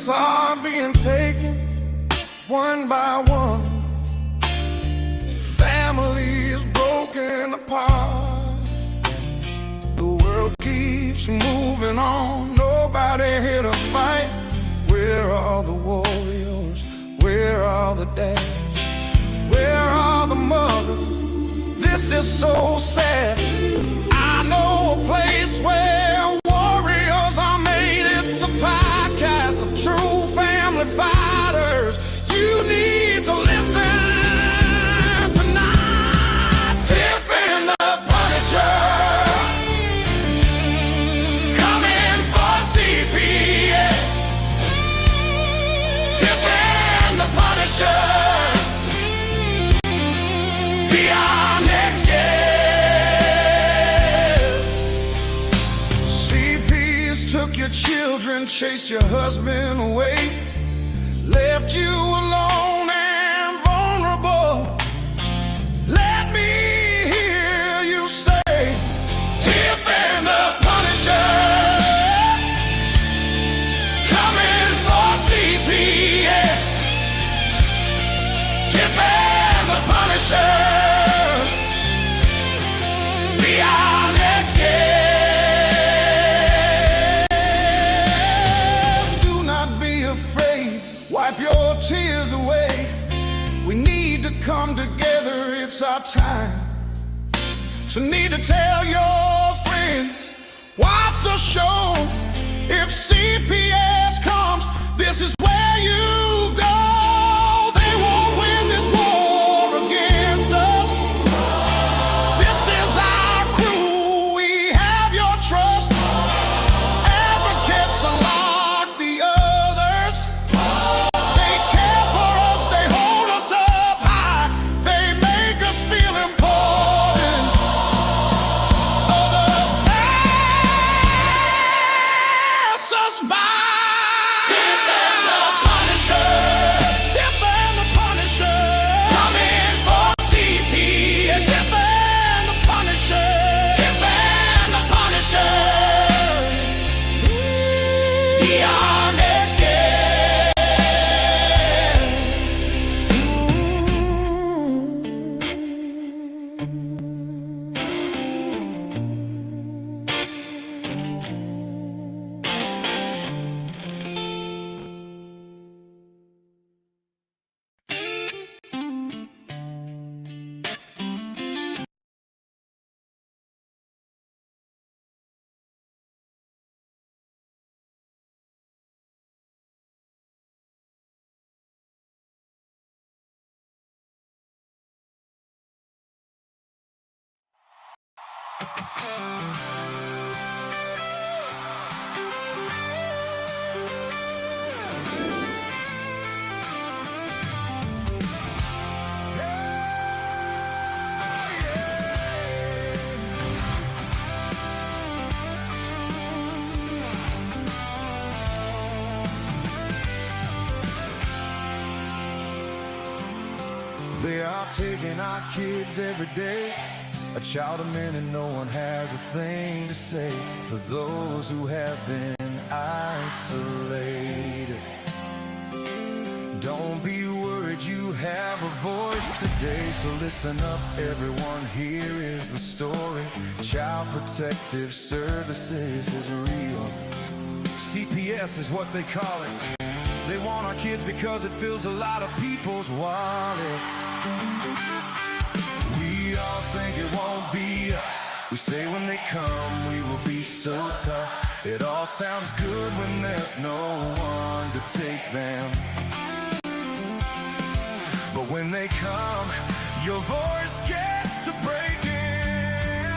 lives are being taken one by one. Families broken apart. The world keeps moving on. Nobody here to fight. Where are the warriors? Where are the dads? Where are the mothers? This is so sad. I know a place where warriors are made. It's a podcast of true family fighters. You need to listen tonight. Tiff and The Punisher, coming for CPS. Tiff and The Punisher, be our next guest. CPs took your children, chased your husband away, left you alone and vulnerable. Let me hear you say, Tiff and The Punisher, coming for CPS. Tiff and The Punisher, be our next guest. Do not be afraid, wipe your tears away. We need to come together, it's our time. So need to tell your friends, watch the show. If CPS comes, this is where you go. They won't win this war against us. This is our crew, we have your trust. Advocates unlock the others. They care for us, they hold us up high. They make us feel important. Others pass us by. Tiff and The Punisher, Tiff and The Punisher, coming for CPS. Tiff and The Punisher, Tiff and The Punisher, be our next guest. They are taking our kids every day. A child a minute, no one has a thing to say for those who have been isolated. Don't be worried, you have a voice today. So listen up, everyone, here is the story. Child Protective Services is real. CPS is what they call it. They want our kids because it fills a lot of people's wallets. We all think it won't be us. We say when they come, we will be so tough. It all sounds good when there's no one to take them. But when they come, your voice gets to breaking.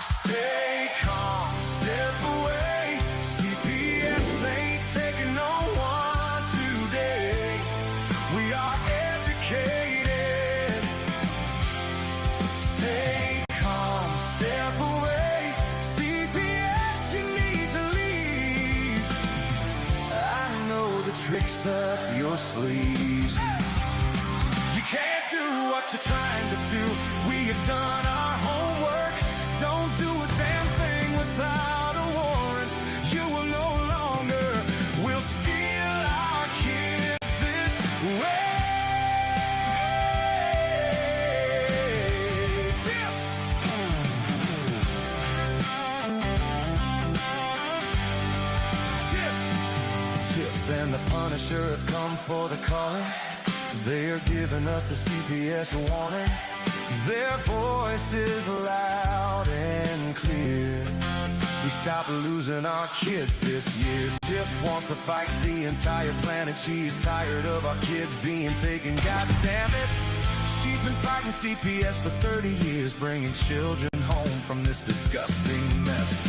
Stay calm, step away. CPS ain't taking no one today. We are educated. Stay calm, step away. CPS, you need to leave. I know the tricks up your sleeves. You can't do what you're trying to do. We have done our homework. Don't do a damn thing without a warrant. You will no longer will steal Punisher have come for the calling. They are giving us the CPS warning. Their voice is loud and clear. We stop losing our kids this year. Tiff wants to fight the entire planet. She's tired of our kids being taken. God damn it. She's been fighting CPS for 30 years, bringing children home from this disgusting mess.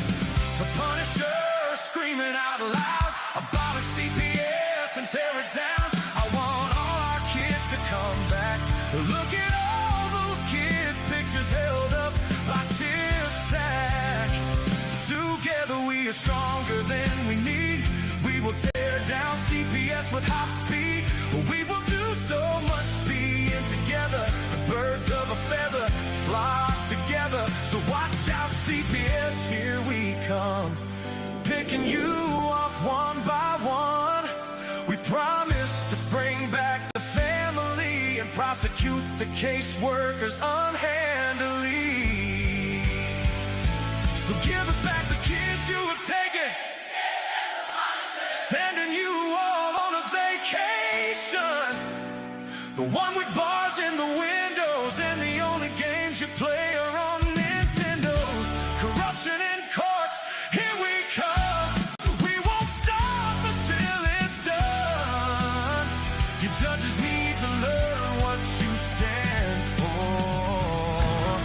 The Punisher screaming out loud, abolish CPS and tear it down. I want all our kids to come back. Look at all those kids' pictures held up by Tiff Tack. Together we are stronger than we need. We will tear down CPS with hot speed. We will do so much being together. The birds of a feather flock together. So watch out, CPS, here we come. Picking you off one by one. We promise to bring back the family and prosecute the caseworkers unhandily. So give us back the kids you have taken. Sending you all on a vacation. The one with bars in the windows and the only games you play are on Nintendos. Corruption in courts, here we come. We won't stop until it's done. You judges need to learn what you stand for.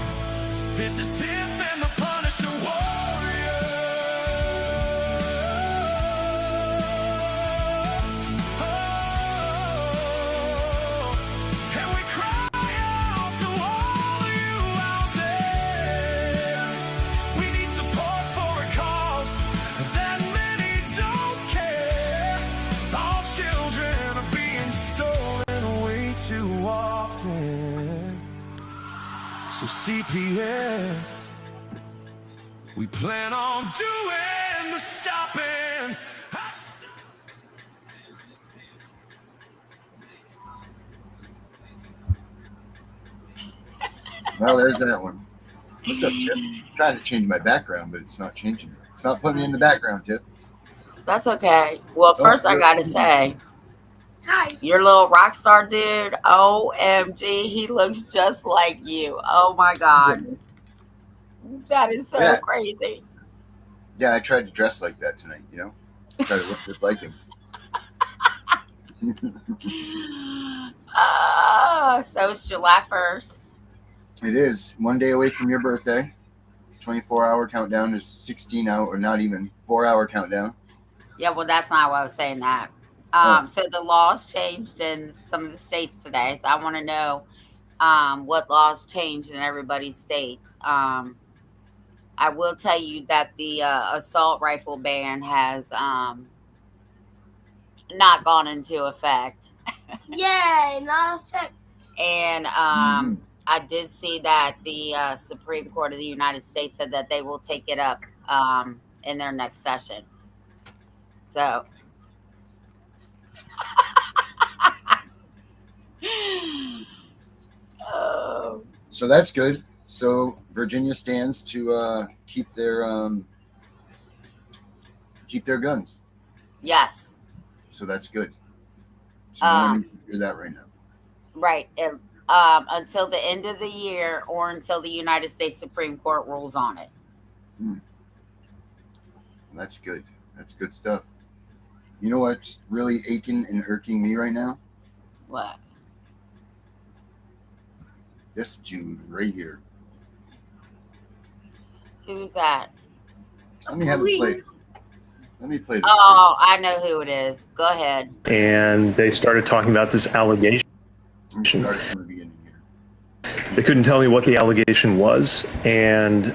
This is Tiff and the Punisher warrior. And we cry out to all of you out there. We need support for a cause that many don't care. All children are being stolen way too often. So CPS, we plan on doing the stopping. Well, there's that one. What's up, Tiff? I'm trying to change my background, but it's not changing. It's not putting me in the background, Tiff. That's okay. Well, first I gotta say, Hi. your little rock star dude, OMG, he looks just like you. Oh my God. That is so Yeah. crazy. Yeah, I tried to dress like that tonight, you know? Try to look just like him. So it's July 1st. It is one day away from your birthday. 24-hour countdown is 16 hour, or not even 4-hour countdown. Yeah, well, that's not why I was saying that. So the laws changed in some of the states today. So I want to know what laws changed in everybody's states. I will tell you that the assault rifle ban has not gone into effect. Yay, not effect. And I did see that the Supreme Court of the United States said that they will take it up in their next session. So, So that's good. So Virginia stands to keep their guns. yes, So that's good. So no one needs to do that right now. right. Until the end of the year or until the United States Supreme Court rules on it. That's good. That's good stuff. You know what's really aching and irking me right now? What? This Jude right here. Who's that? Let me have it play. Let me play this. Oh, I know who it is. Go ahead. And they started talking about this allegation. Let me start from the beginning here. They couldn't tell me what the allegation was, and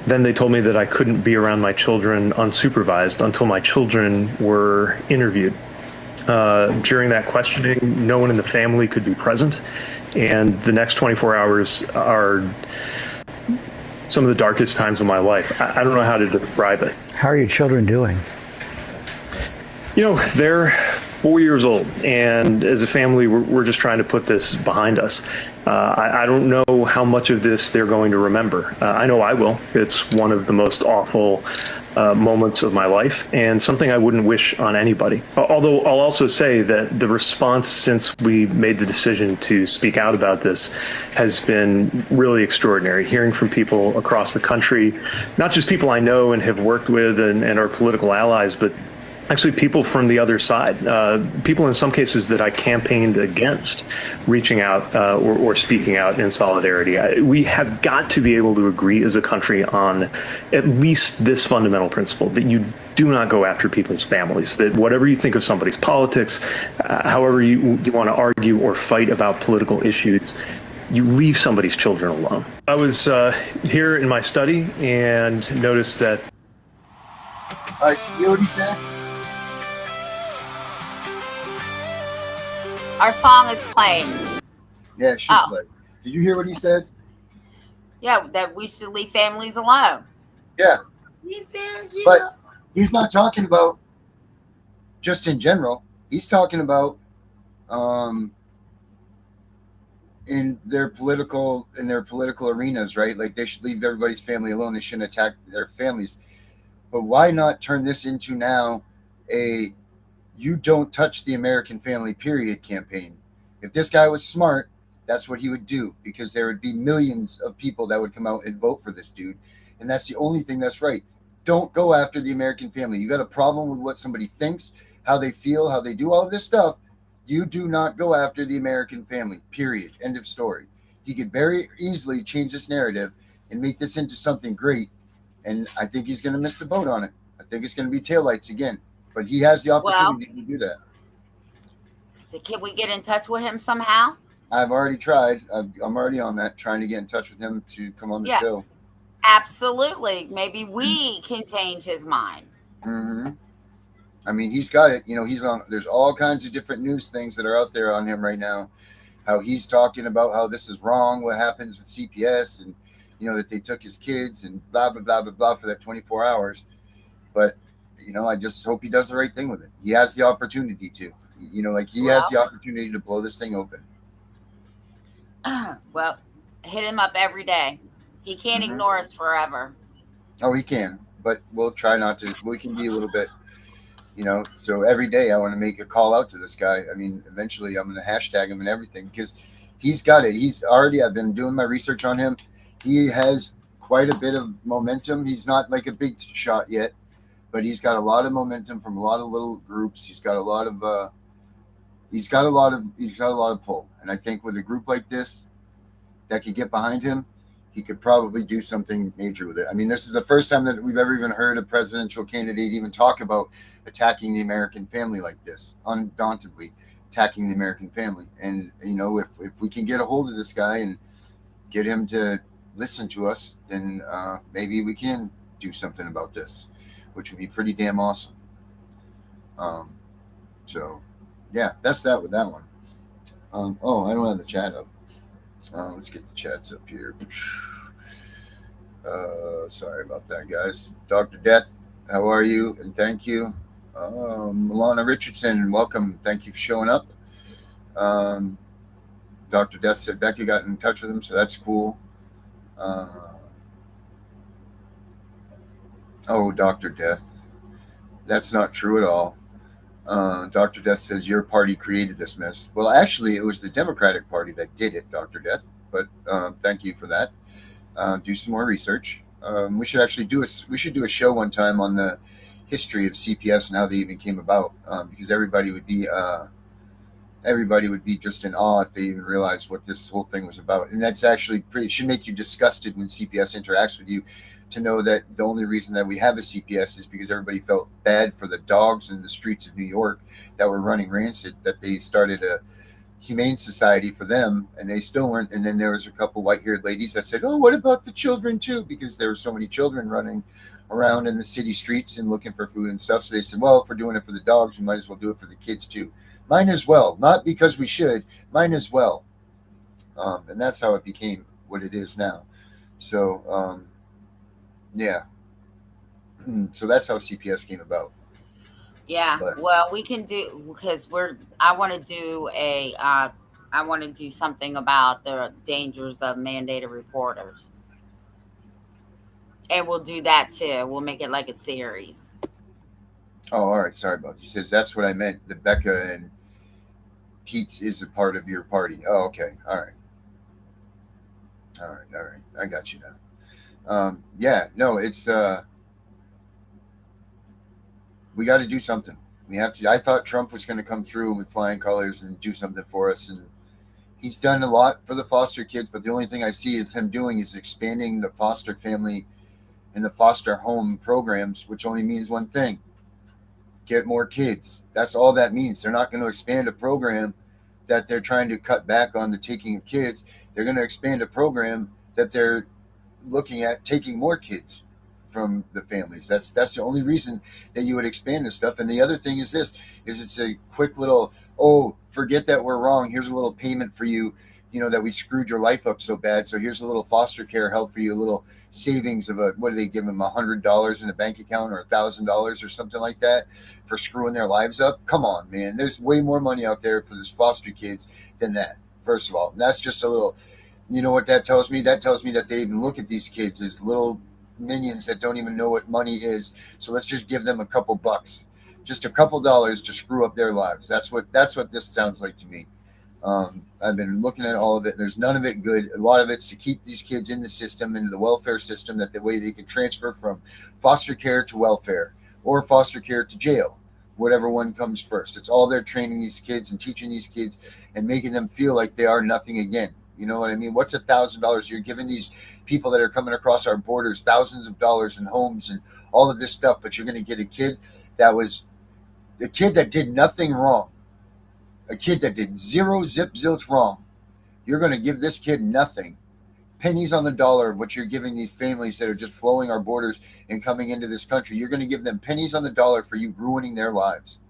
then they told me that I couldn't be around my children unsupervised until my children were interviewed. During that questioning, no one in the family could be present, and the next 24 hours are some of the darkest times of my life. I don't know how to describe it. How are your children doing? You know, they're 4 years old, and as a family, we're just trying to put this behind us. I don't know how much of this they're going to remember. I know I will. It's one of the most awful moments of my life, and something I wouldn't wish on anybody. Although I'll also say that the response since we made the decision to speak out about this has been really extraordinary. Hearing from people across the country, not just people I know and have worked with and are political allies, but actually people from the other side, people in some cases that I campaigned against, reaching out or speaking out in solidarity. We have got to be able to agree as a country on at least this fundamental principle, that you do not go after people's families, that whatever you think of somebody's politics, however you want to argue or fight about political issues, you leave somebody's children alone. I was here in my study and noticed that. All right, you know what he said? Our song is playing. Yeah, it should play. Did you hear what he said? Yeah, that we should leave families alone. Yeah. We fans, you But know. he's not talking about just in general. He's talking about in their political arenas, right? Like they should leave everybody's family alone. They shouldn't attack their families. But why not turn this into now a "you don't touch the American family, period" campaign? If this guy was smart, that's what he would do, because there would be millions of people that would come out and vote for this dude. And that's the only thing that's right. Don't go after the American family. You got a problem with what somebody thinks, how they feel, how they do all of this stuff. You do not go after the American family, period. End of story. He could very easily change this narrative and make this into something great. And I think he's going to miss the boat on it. I think it's going to be taillights again. But he has the opportunity to do that. So can we get in touch with him somehow? I've already tried. I'm already on that, trying to get in touch with him to come on the show. Absolutely. Maybe we can change his mind. Mm-hmm. I mean, he's got it. You know, he's on. There's all kinds of different news things that are out there on him right now. How he's talking about how this is wrong, what happens with CPS, and you know that they took his kids and blah blah blah blah blah for that 24 hours. But you know, I just hope he does the right thing with it. He has the opportunity to. You know, like he has the opportunity to blow this thing open. Well, hit him up every day. He can't ignore us forever. Oh, he can, but we'll try not to. We can be a little bit, you know. So every day I want to make a call out to this guy. I mean, eventually I'm going to hashtag him and everything, because he's got it. He's already. I've been doing my research on him. He has quite a bit of momentum. He's not like a big shot yet, but he's got a lot of momentum from a lot of little groups. He's got a lot of. He's got a lot of pull, and I think with a group like this that could get behind him, he could probably do something major with it. I mean, this is the first time that we've ever even heard a presidential candidate even talk about attacking the American family like this, undauntedly attacking the American family. And you know, if we can get a hold of this guy and get him to listen to us, then maybe we can do something about this, which would be pretty damn awesome. So. Yeah, that's that with that one. Oh, I don't have the chat up. Let's get the chats up here. Sorry about that, guys. Dr. Death, how are you? And thank you. Milana Richardson, welcome. Thank you for showing up. Dr. Death said Becky got in touch with him, so that's cool. Oh, Dr. Death. That's not true at all. Dr. Death says your party created this mess. Well, actually, it was the Democratic Party that did it, Dr. Death. But thank you for that. Do some more research. We should actually do a show one time on the history of CPS and how they even came about, because everybody would be just in awe if they even realized what this whole thing was about. And that's actually it should make you disgusted when CPS interacts with you, to know that the only reason that we have a CPS is because everybody felt bad for the dogs in the streets of New York that were running rancid, that they started a humane society for them, and they still weren't. And then there was a couple white-haired ladies that said, oh, what about the children too? Because there were so many children running around in the city streets and looking for food and stuff. So they said, well, if we're doing it for the dogs, we might as well do it for the kids too. Mine as well. Not because we should, mine as well. And that's how it became what it is now. So, yeah. So that's how CPS came about. Yeah. But, well, we can do, because I want to do something about the dangers of mandated reporters. and we'll do that too. We'll make it like a series. Oh, all right. Sorry about it. He says that's what I meant. The Becca and Pete's is a part of your party. Oh, okay. All right. All right. All right. I got you now. Yeah. No, it's we got to do something. We have to. I thought Trump was going to come through with flying colors and do something for us, and he's done a lot for the foster kids. But the only thing I see is him doing is expanding the foster family and the foster home programs, which only means one thing: get more kids. That's all that means. They're not going to expand a program that they're trying to cut back on the taking of kids. They're going to expand a program that they're looking at taking more kids from the families. That's the only reason that you would expand this stuff. And the other thing is this: is it's a quick little, oh, forget that we're wrong. Here's a little payment for you, that we screwed your life up so bad. So here's a little foster care help for you, a little savings of what do they give them, $100 in a bank account or $1,000 or something like that for screwing their lives up. Come on, man. There's way more money out there for this foster kids than that. First of all, that's just a little, you know what that tells me? That tells me that they even look at these kids as little minions that don't even know what money is. So let's just give them a couple bucks, just a couple dollars to screw up their lives. That's what this sounds like to me. I've been looking at all of it. There's none of it good. A lot of it's to keep these kids in the system, into the welfare system, that the way they can transfer from foster care to welfare or foster care to jail, whatever one comes first. It's all they're training these kids and teaching these kids and making them feel like they are nothing again. You know what I mean? What's $1,000? You're giving these people that are coming across our borders thousands of dollars in homes and all of this stuff, but you're going to get a kid that did nothing wrong, a kid that did zero zip zilch wrong. You're going to give this kid nothing, pennies on the dollar of what you're giving these families that are just flowing our borders and coming into this country. You're going to give them pennies on the dollar for you ruining their lives.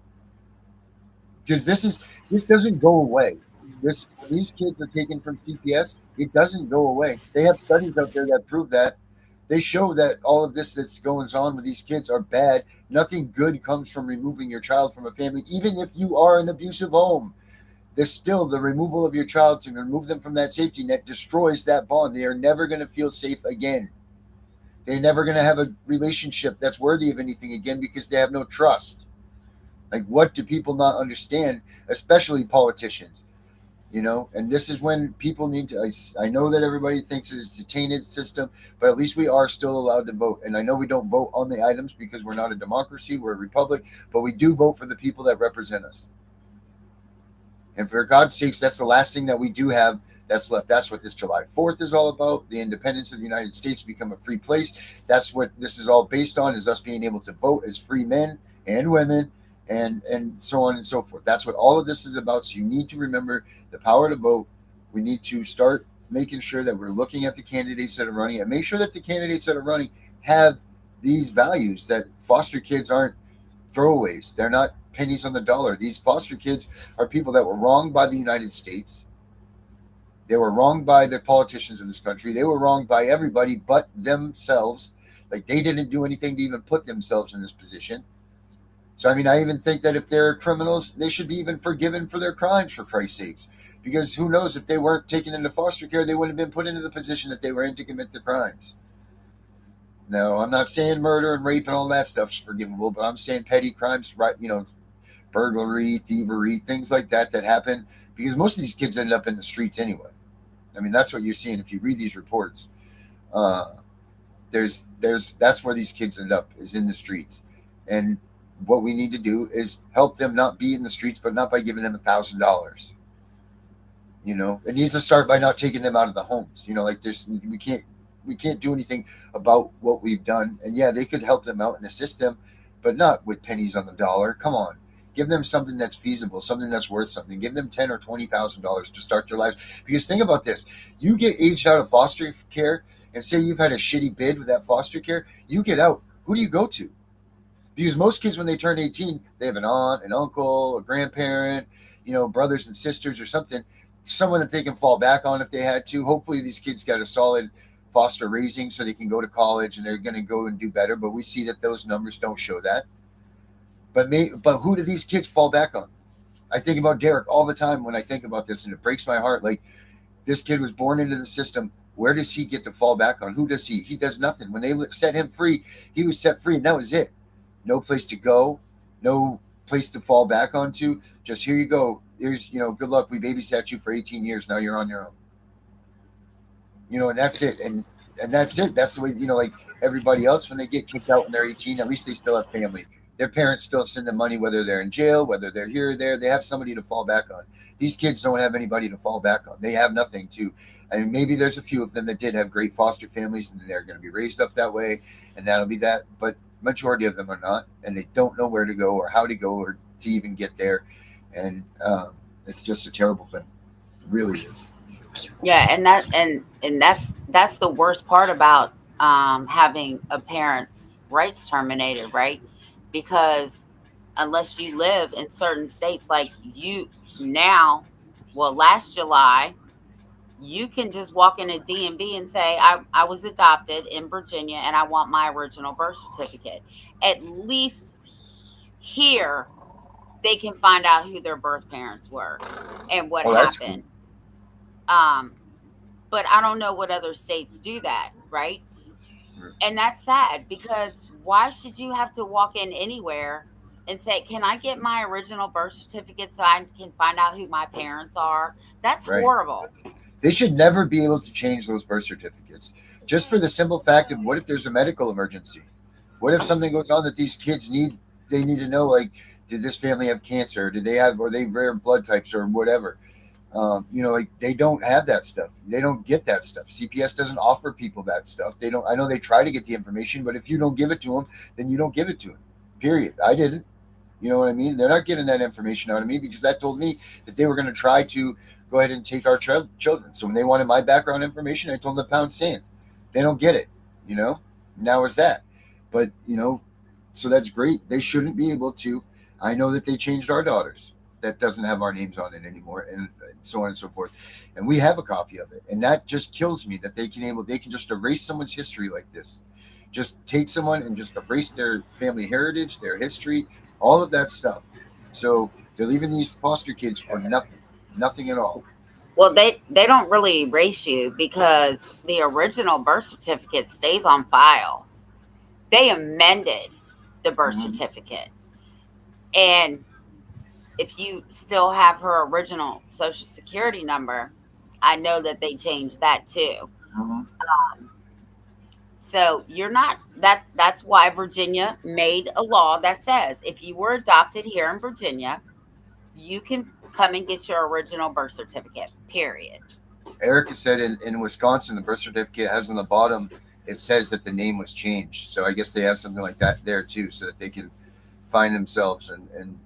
Because this doesn't go away. These kids are taken from CPS. It doesn't go away. They have studies out there that prove that. They show that all of this that's going on with these kids are bad. Nothing good comes from removing your child from a family, even if you are an abusive home. There's still the removal of your child to remove them from that safety net destroys that bond. They are never going to feel safe again. They're never going to have a relationship that's worthy of anything again because they have no trust. Like, what do people not understand, especially politicians? And this is when people need to, I know that everybody thinks it's a tainted system, but at least we are still allowed to vote. And I know we don't vote on the items because we're not a democracy, we're a republic, but we do vote for the people that represent us. And for God's sakes, that's the last thing that we do have that's left. That's what this July 4th is all about. The independence of the United States become a free place. That's what this is all based on, is us being able to vote as free men and women, and so on and so forth. That's what all of this is about. So you need to remember the power to vote. We need to start making sure that we're looking at the candidates that are running, and make sure that the candidates that are running have these values, that foster kids aren't throwaways. They're not pennies on the dollar. These foster kids are people that were wronged by the United States. They were wronged by the politicians of this country. They were wronged by everybody but themselves. Like, they didn't do anything to even put themselves in this position. So, I mean, I even think that if they're criminals, they should be even forgiven for their crimes, for Christ's sakes. Because who knows, if they weren't taken into foster care, they wouldn't have been put into the position that they were in to commit the crimes. No, I'm not saying murder and rape and all that stuff's forgivable, but I'm saying petty crimes, right? Burglary, thievery, things like that happen, because most of these kids end up in the streets anyway. I mean, that's what you're seeing if you read these reports. That's where these kids end up, is in the streets. And what we need to do is help them not be in the streets, but not by giving them $1,000. It needs to start by not taking them out of the homes. We can't do anything about what we've done. And yeah, they could help them out and assist them, but not with pennies on the dollar. Come on. Give them something that's feasible, something that's worth something. Give them $10,000 or $20,000 to start their lives. Because think about this. You get aged out of foster care, and say you've had a shitty bid with that foster care, you get out. Who do you go to? Because most kids, when they turn 18, they have an aunt, an uncle, a grandparent, brothers and sisters or something, someone that they can fall back on if they had to. Hopefully these kids got a solid foster raising so they can go to college and they're going to go and do better. But we see that those numbers don't show that. But who do these kids fall back on? I think about Derek all the time when I think about this, and it breaks my heart. Like, this kid was born into the system Where does he get to fall back on? Who does he? He does nothing. When they set him free, he was set free, and that was it. No place to go, no place to fall back onto. Just here you go. Here's, good luck. We babysat you for 18 years. Now you're on your own. And that's it. And that's it. That's the way, like everybody else, when they get kicked out when they're 18, at least they still have family. Their parents still send them money, whether they're in jail, whether they're here or there. They have somebody to fall back on. These kids don't have anybody to fall back on. They have nothing to. I mean, maybe there's a few of them that did have great foster families, and they're going to be raised up that way, and that'll be that. But majority of them are not, and they don't know where to go or how to go or to even get there. And it's just a terrible thing. It really is. Yeah, and that's the worst part about having a parent's rights terminated, right? Because unless you live in certain states like you now, well, last July, you can just walk in a DMV and say, I was adopted in Virginia and I want my original birth certificate. At least here, they can find out who their birth parents were and what happened. Cool. But I don't know what other states do that, right? And that's sad, because why should you have to walk in anywhere and say, can I get my original birth certificate so I can find out who my parents are? That's right. Horrible. They should never be able to change those birth certificates, just for the simple fact of, what if there's a medical emergency? What if something goes on that these kids need? They need to know, like, did this family have cancer? Did they have, or they rare blood types or whatever? Like, they don't have that stuff. They don't get that stuff. CPS doesn't offer people that stuff. They don't. I know they try to get the information, but if you don't give it to them, then you don't give it to them. Period. I didn't. You know what I mean? They're not getting that information out of me, because that told me that they were going to try to go ahead and take our children. So when they wanted my background information, I told them to pound sand. They don't get it. Now is that. But, so that's great. They shouldn't be able to. I know that they changed our daughters. That doesn't have our names on it anymore, and so on and so forth. And we have a copy of it. And that just kills me that they can just erase someone's history like this. Just take someone and just erase their family heritage, their history, all of that stuff. So they're leaving these foster kids for nothing at all. Well, they don't really erase you, because the original birth certificate stays on file. They amended the birth certificate. And if you still have her original social security number, I know that they changed that too. So you're not, that's why Virginia made a law that says if you were adopted here in Virginia, you can come and get your original birth certificate, period. Erica said in Wisconsin, the birth certificate has on the bottom, it says that the name was changed. So I guess they have something like that there too, so that they can find themselves and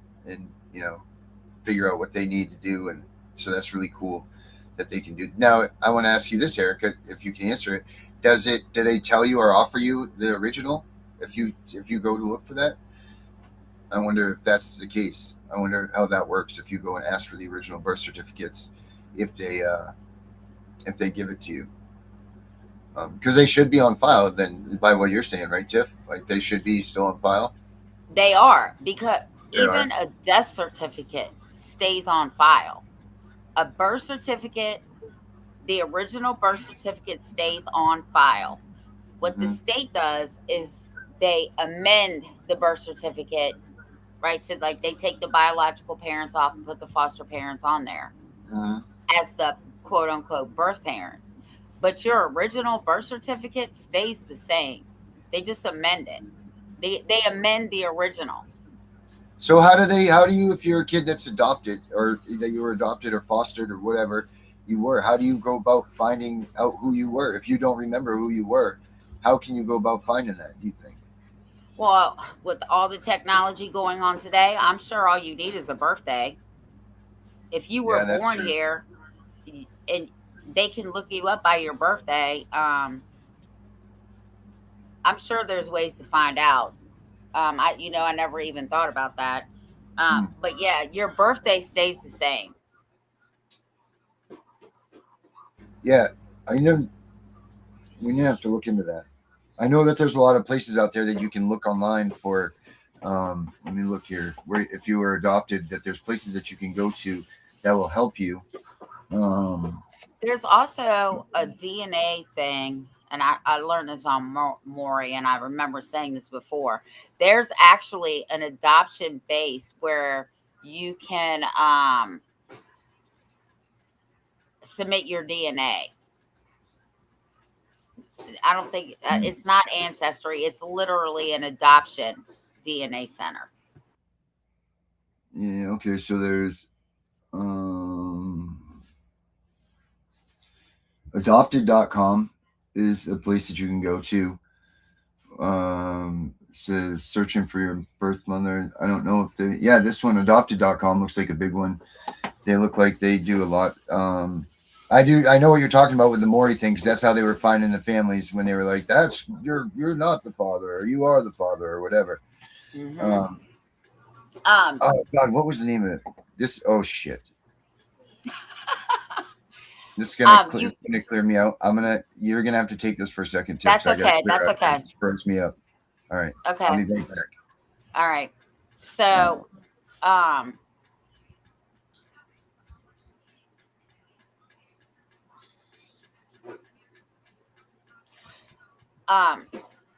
figure out what they need to do. And so that's really cool that they can do. Now, I want to ask you this, Erica, if you can answer it. Do they tell you or offer you the original if you go to look for that? I wonder if that's the case. I wonder how that works if you go and ask for the original birth certificates, if they give it to you. Because they should be on file then, by what you're saying, right, Tiff? Like, they should be still on file? They are, because even a death certificate stays on file. A birth certificate, the original birth certificate stays on file. What the state does is they amend the birth certificate, right? So, like, they take the biological parents off and put the foster parents on there as the quote unquote birth parents. But your original birth certificate stays the same. They just amend it. They amend the original. So how do you, if you're a kid that's adopted, or that you were adopted or fostered or whatever you were, how do you go about finding out who you were? If you don't remember who you were, how can you go about finding that, do you think? Well, with all the technology going on today, I'm sure all you need is a birthday. If you were born here, and they can look you up by your birthday, I'm sure there's ways to find out. I never even thought about that. But yeah, your birthday stays the same. Yeah, we have to look into that. I know that there's a lot of places out there that you can look online for. Let me look here. Where, if you were adopted, that there's places that you can go to that will help you. There's also a DNA thing, and I learned this on Maury, and I remember saying this before. There's actually an adoption base where you can submit your DNA. I don't think it's not Ancestry. It's literally an adoption DNA center. Yeah. Okay. So there's adopted.com is a place that you can go to. Says searching for your birth mother. I don't know if they, yeah, this one, adopted.com, looks like a big one. They look like they do a lot. I know what you're talking about with the Maury thing, because that's how they were finding the families when they were like, that's you're not the father, or you are the father, or whatever. Mm-hmm. Oh God, what was the name of it? This, oh shit. This is gonna clear me out. You're gonna have to take this for a second, Tiff. That's okay. That's okay. It burns me up. All right. Okay. I'll be right back. All right. So, I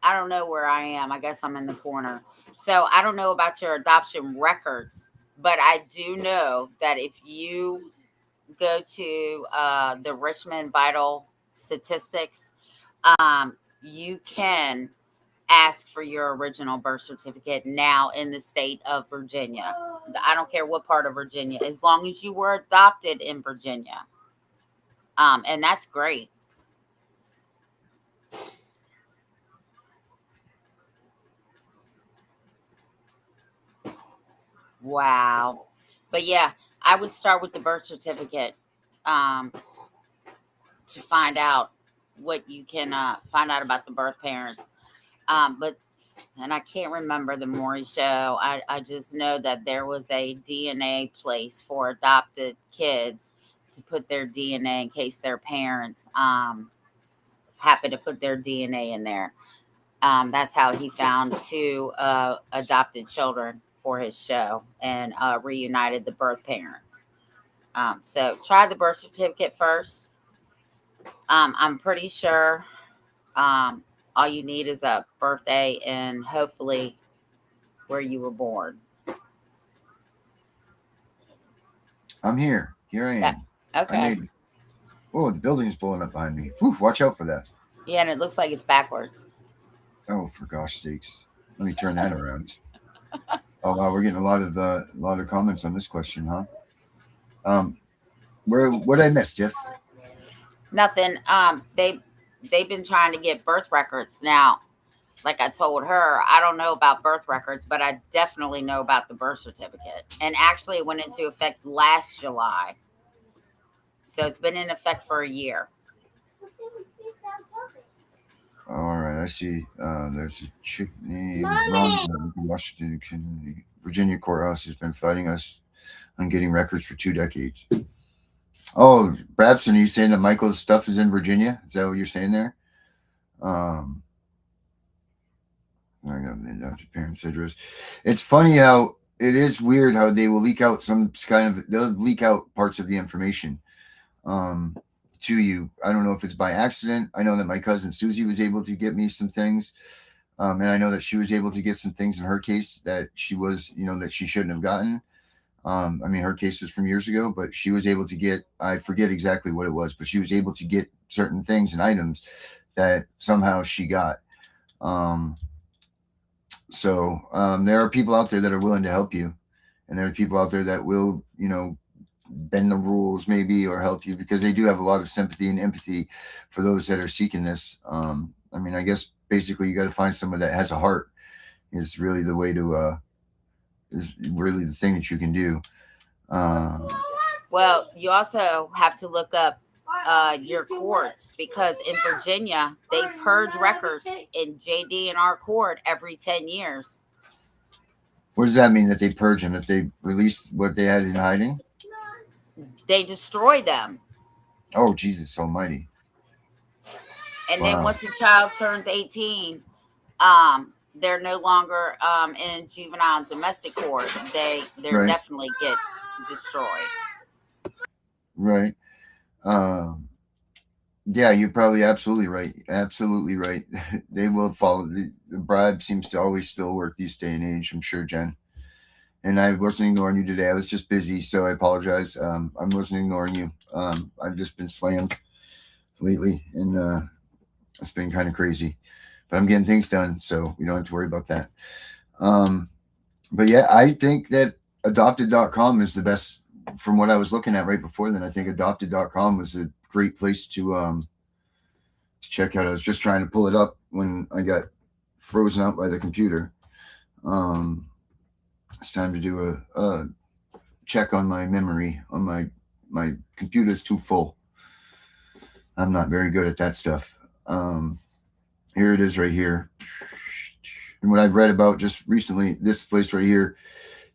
don't know where I am. I guess I'm in the corner. So I don't know about your adoption records, but I do know that if you go to the Richmond Vital Statistics, you can ask for your original birth certificate now in the state of Virginia. I don't care what part of Virginia, as long as you were adopted in Virginia. And that's great. Wow. But yeah, I would start with the birth certificate to find out what you can find out about the birth parents. And I can't remember the Maury show. I just know that there was a DNA place for adopted kids to put their DNA in case their parents happen to put their DNA in there. That's how he found 2 adopted children for his show and reunited the birth parents. So try the birth certificate first. I'm pretty sure all you need is a birthday and hopefully where you were born. I'm here. Here I am. Okay. Oh, the building's blowing up behind me. Whew, watch out for that. Yeah, and it looks like it's backwards. Oh, for gosh sakes. Let me turn that around. Oh wow, we're getting a lot of comments on this question, huh? What did I miss, Tiff? Nothing. They've been trying to get birth records now. Like I told her, I don't know about birth records, but I definitely know about the birth certificate. And actually, it went into effect last July, so it's been in effect for a year. All right, I see. There's a chick named Ron in Washington, the Virginia courthouse has been fighting us on getting records for 2 decades. Oh, Brabson, are you saying that Michael's stuff is in Virginia? Is that what you're saying there? I got the adopted parents' address. It's funny how it is weird how they will leak out they'll leak out parts of the information to you. I don't know if it's by accident. I know that my cousin Susie was able to get me some things. And I know that she was able to get some things in her case that she was, that she shouldn't have gotten. I mean, her case was from years ago, but she was able to get, I forget exactly what it was, but she was able to get certain things and items that somehow she got. So there are people out there that are willing to help you. And there are people out there that will, bend the rules maybe or help you, because they do have a lot of sympathy and empathy for those that are seeking this. I mean, I guess basically you got to find someone that has a heart is really the way to, is really the thing that you can do. Well, you also have to look up your courts, because in Virginia they purge records in JD&R court every 10 years. What does that mean, that they purge them, that they release what they had in hiding? They destroy them. Oh, Jesus almighty. And then once a child turns 18, they're no longer in juvenile and domestic court. They're right. definitely get destroyed. Right. Yeah, you're probably absolutely right. Absolutely right. They will follow. The bribe seems to always still work these day and age, I'm sure, Jen. And I wasn't ignoring you today. I was just busy, so I apologize. I wasn't ignoring you. I've just been slammed lately, and it's been kind of crazy. But I'm getting things done, so we don't have to worry about that. But yeah, I think that adopted.com is the best from what I was looking at right before then. I think adopted.com was a great place to check out. I was just trying to pull it up when I got frozen out by the computer. It's time to do a check on my memory on my computer is too full. I'm not very good at that stuff. Here it is right here. And what I've read about just recently, this place right here,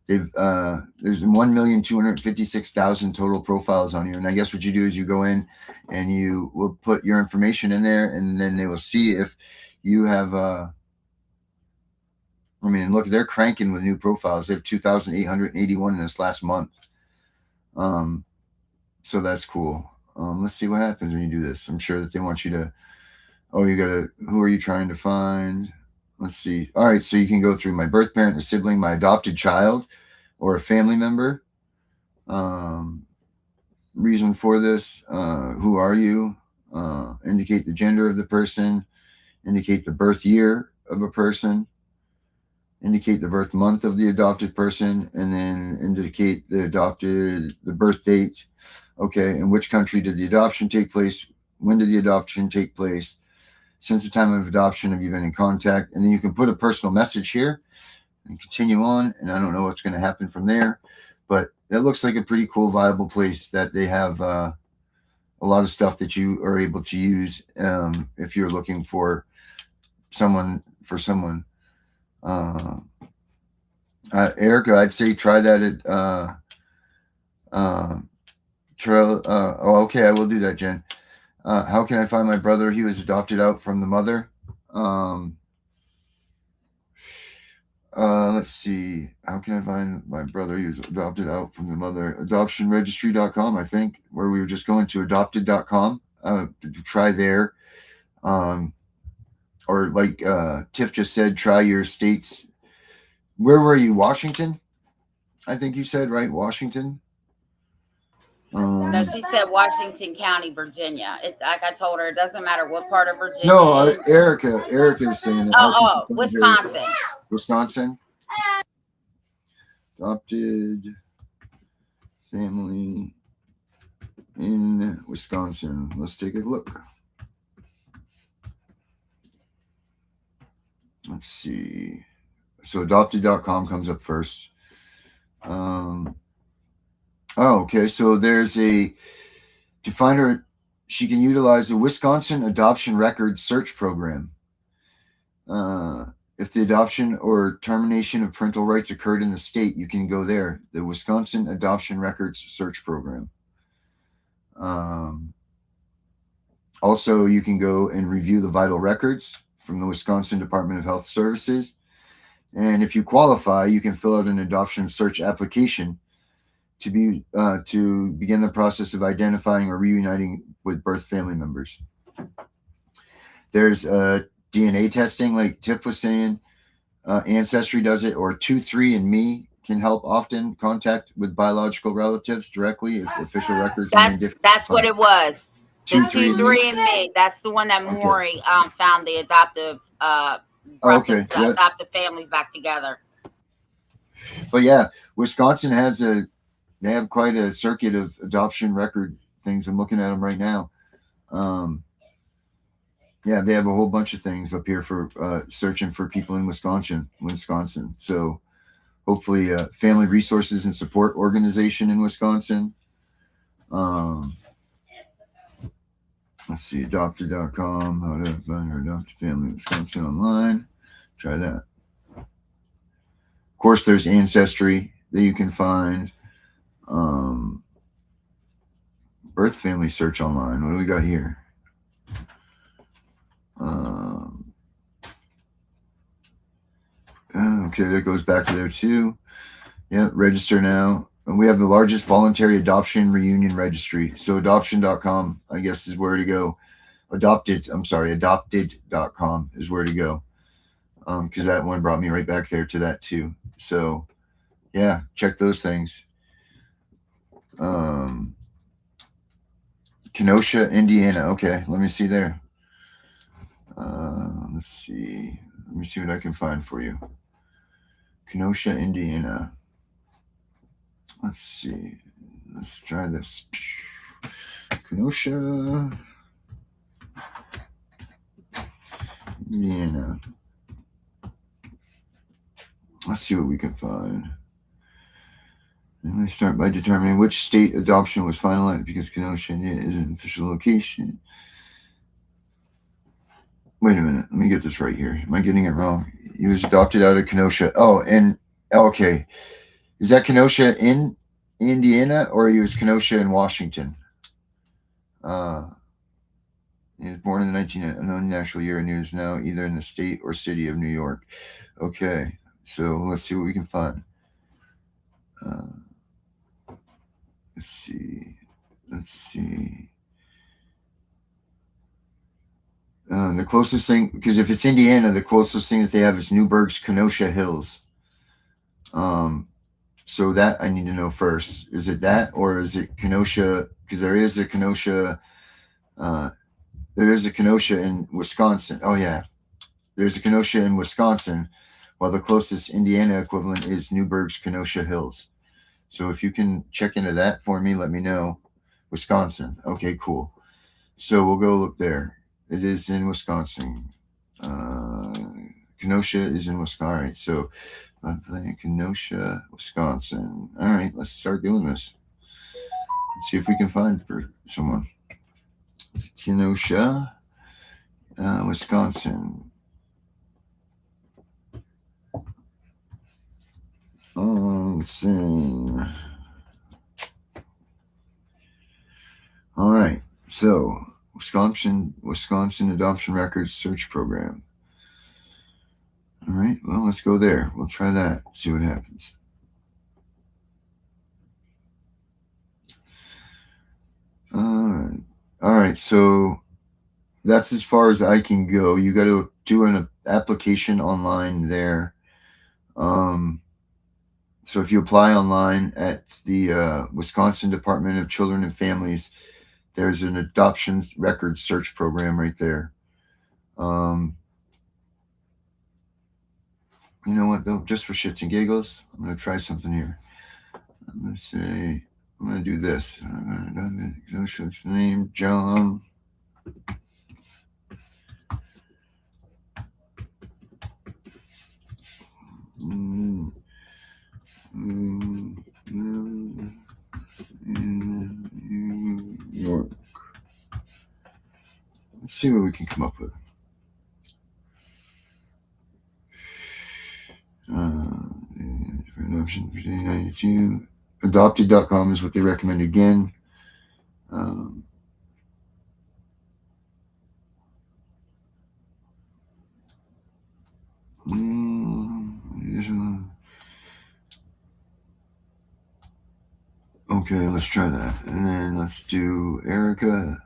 there's 1,256,000 total profiles on here. And I guess what you do is you go in and you will put your information in there, and then they will see if you have look, they're cranking with new profiles. They have 2,881 in this last month. So that's cool. Let's see what happens when you do this. I'm sure that they want you to, who are you trying to find? Let's see. All right. So you can go through my birth parent, a sibling, my adopted child, or a family member. Reason for this, who are you? Indicate the gender of the person, indicate the birth year of a person, indicate the birth month of the adopted person, and then indicate the birth date. Okay, in which country did the adoption take place? When did the adoption take place? Since the time of adoption, have you been in contact? And then you can put a personal message here and continue on. And I don't know what's going to happen from there, but that looks like a pretty cool, viable place that they have a lot of stuff that you are able to use if you're looking for someone. Erica, I'd say try that at Trail. Okay, I will do that, Jen. How can I find my brother? He was adopted out from the mother. Let's see. How can I find my brother? He was adopted out from the mother. Adoptionregistry.com, I think, where we were just going to adopted.com. Try there. Or like Tiff just said, try your states. Where were you? Washington? I think you said, right? Washington? No, she said Washington County, Virginia. It's like I told her, it doesn't matter what part of Virginia. No, Erica is saying that. Wisconsin. Wisconsin. Adopted family in Wisconsin. Let's take a look. Let's see. So adopted.com comes up first. Okay. So there's to find her, she can utilize the Wisconsin Adoption Records Search Program. If the adoption or termination of parental rights occurred in the state, you can go there. The Wisconsin Adoption Records Search Program. Also, you can go and review the vital records from the Wisconsin Department of Health Services. And if you qualify, you can fill out an adoption search application to begin the process of identifying or reuniting with birth family members. There's DNA testing, like Tiff was saying. Ancestry does it, or 23andMe can help often contact with biological relatives directly if official records remain different. That's what it was. The 23andMe. That's the one that Maury found the adoptive adoptive families back together. But yeah, Wisconsin they have quite a circuit of adoption record things. I'm looking at them right now. Yeah, they have a whole bunch of things up here for searching for people in Wisconsin. So hopefully Family Resources and Support Organization in Wisconsin. Let's see, adopted.com, how to find your adopted family in Wisconsin online. Try that. Of course, there's Ancestry that you can find. Birth family search online. What do we got here? Okay, that goes back to there too. Yeah, register now. And we have the largest voluntary adoption reunion registry. So adoption.com, I guess, is where to go. adopted.com is where to go. Because that one brought me right back there to that too. So yeah, check those things. Kenosha, Indiana. Okay, let me see there. Let's see. Let me see what I can find for you. Kenosha, Indiana. Let's see. Let's try this. Kenosha, Indiana. Let's see what we can find. And they start by determining which state adoption was finalized, because Kenosha, Indiana is an official location. Wait a minute. Let me get this right here. Am I getting it wrong? He was adopted out of Kenosha. Oh, and okay. Is that Kenosha in Indiana, or he was Kenosha in Washington? He was born in the 19th unknown natural year, and he is now either in the state or city of New York. Okay, so let's see what we can find. Let's see. The closest thing, because if it's Indiana, the closest thing that they have is Newburgh's Kenosha Hills. So that I need to know first. Is it that, or is it Kenosha? Because there is a Kenosha in Wisconsin. Oh yeah, there's a Kenosha in Wisconsin, while the closest Indiana equivalent is Newburgh's Kenosha Hills. So if you can check into that for me, let me know. Wisconsin. Okay, cool. So we'll go look there. It is in Wisconsin. Kenosha is in Wisconsin. All right, so I'm playing Kenosha, Wisconsin. All right, let's start doing this. Let's see if we can find someone. Kenosha, Wisconsin. Let's see. All right, so Wisconsin Adoption Records Search Program. All right, well, let's go there. We'll try that, see what happens. All right, so that's as far as I can go. You got to do an application online there. So if you apply online at the Wisconsin Department of Children and Families, there's an adoption record search program right there. You know what, though? Just for shits and giggles, I'm going to try something here. I'm going to do this. I'm going to show its name, John. New York. Let's see what we can come up with. Adoption 92. Adopted.com is what they recommend again. Okay, let's try that. And then let's do Erica.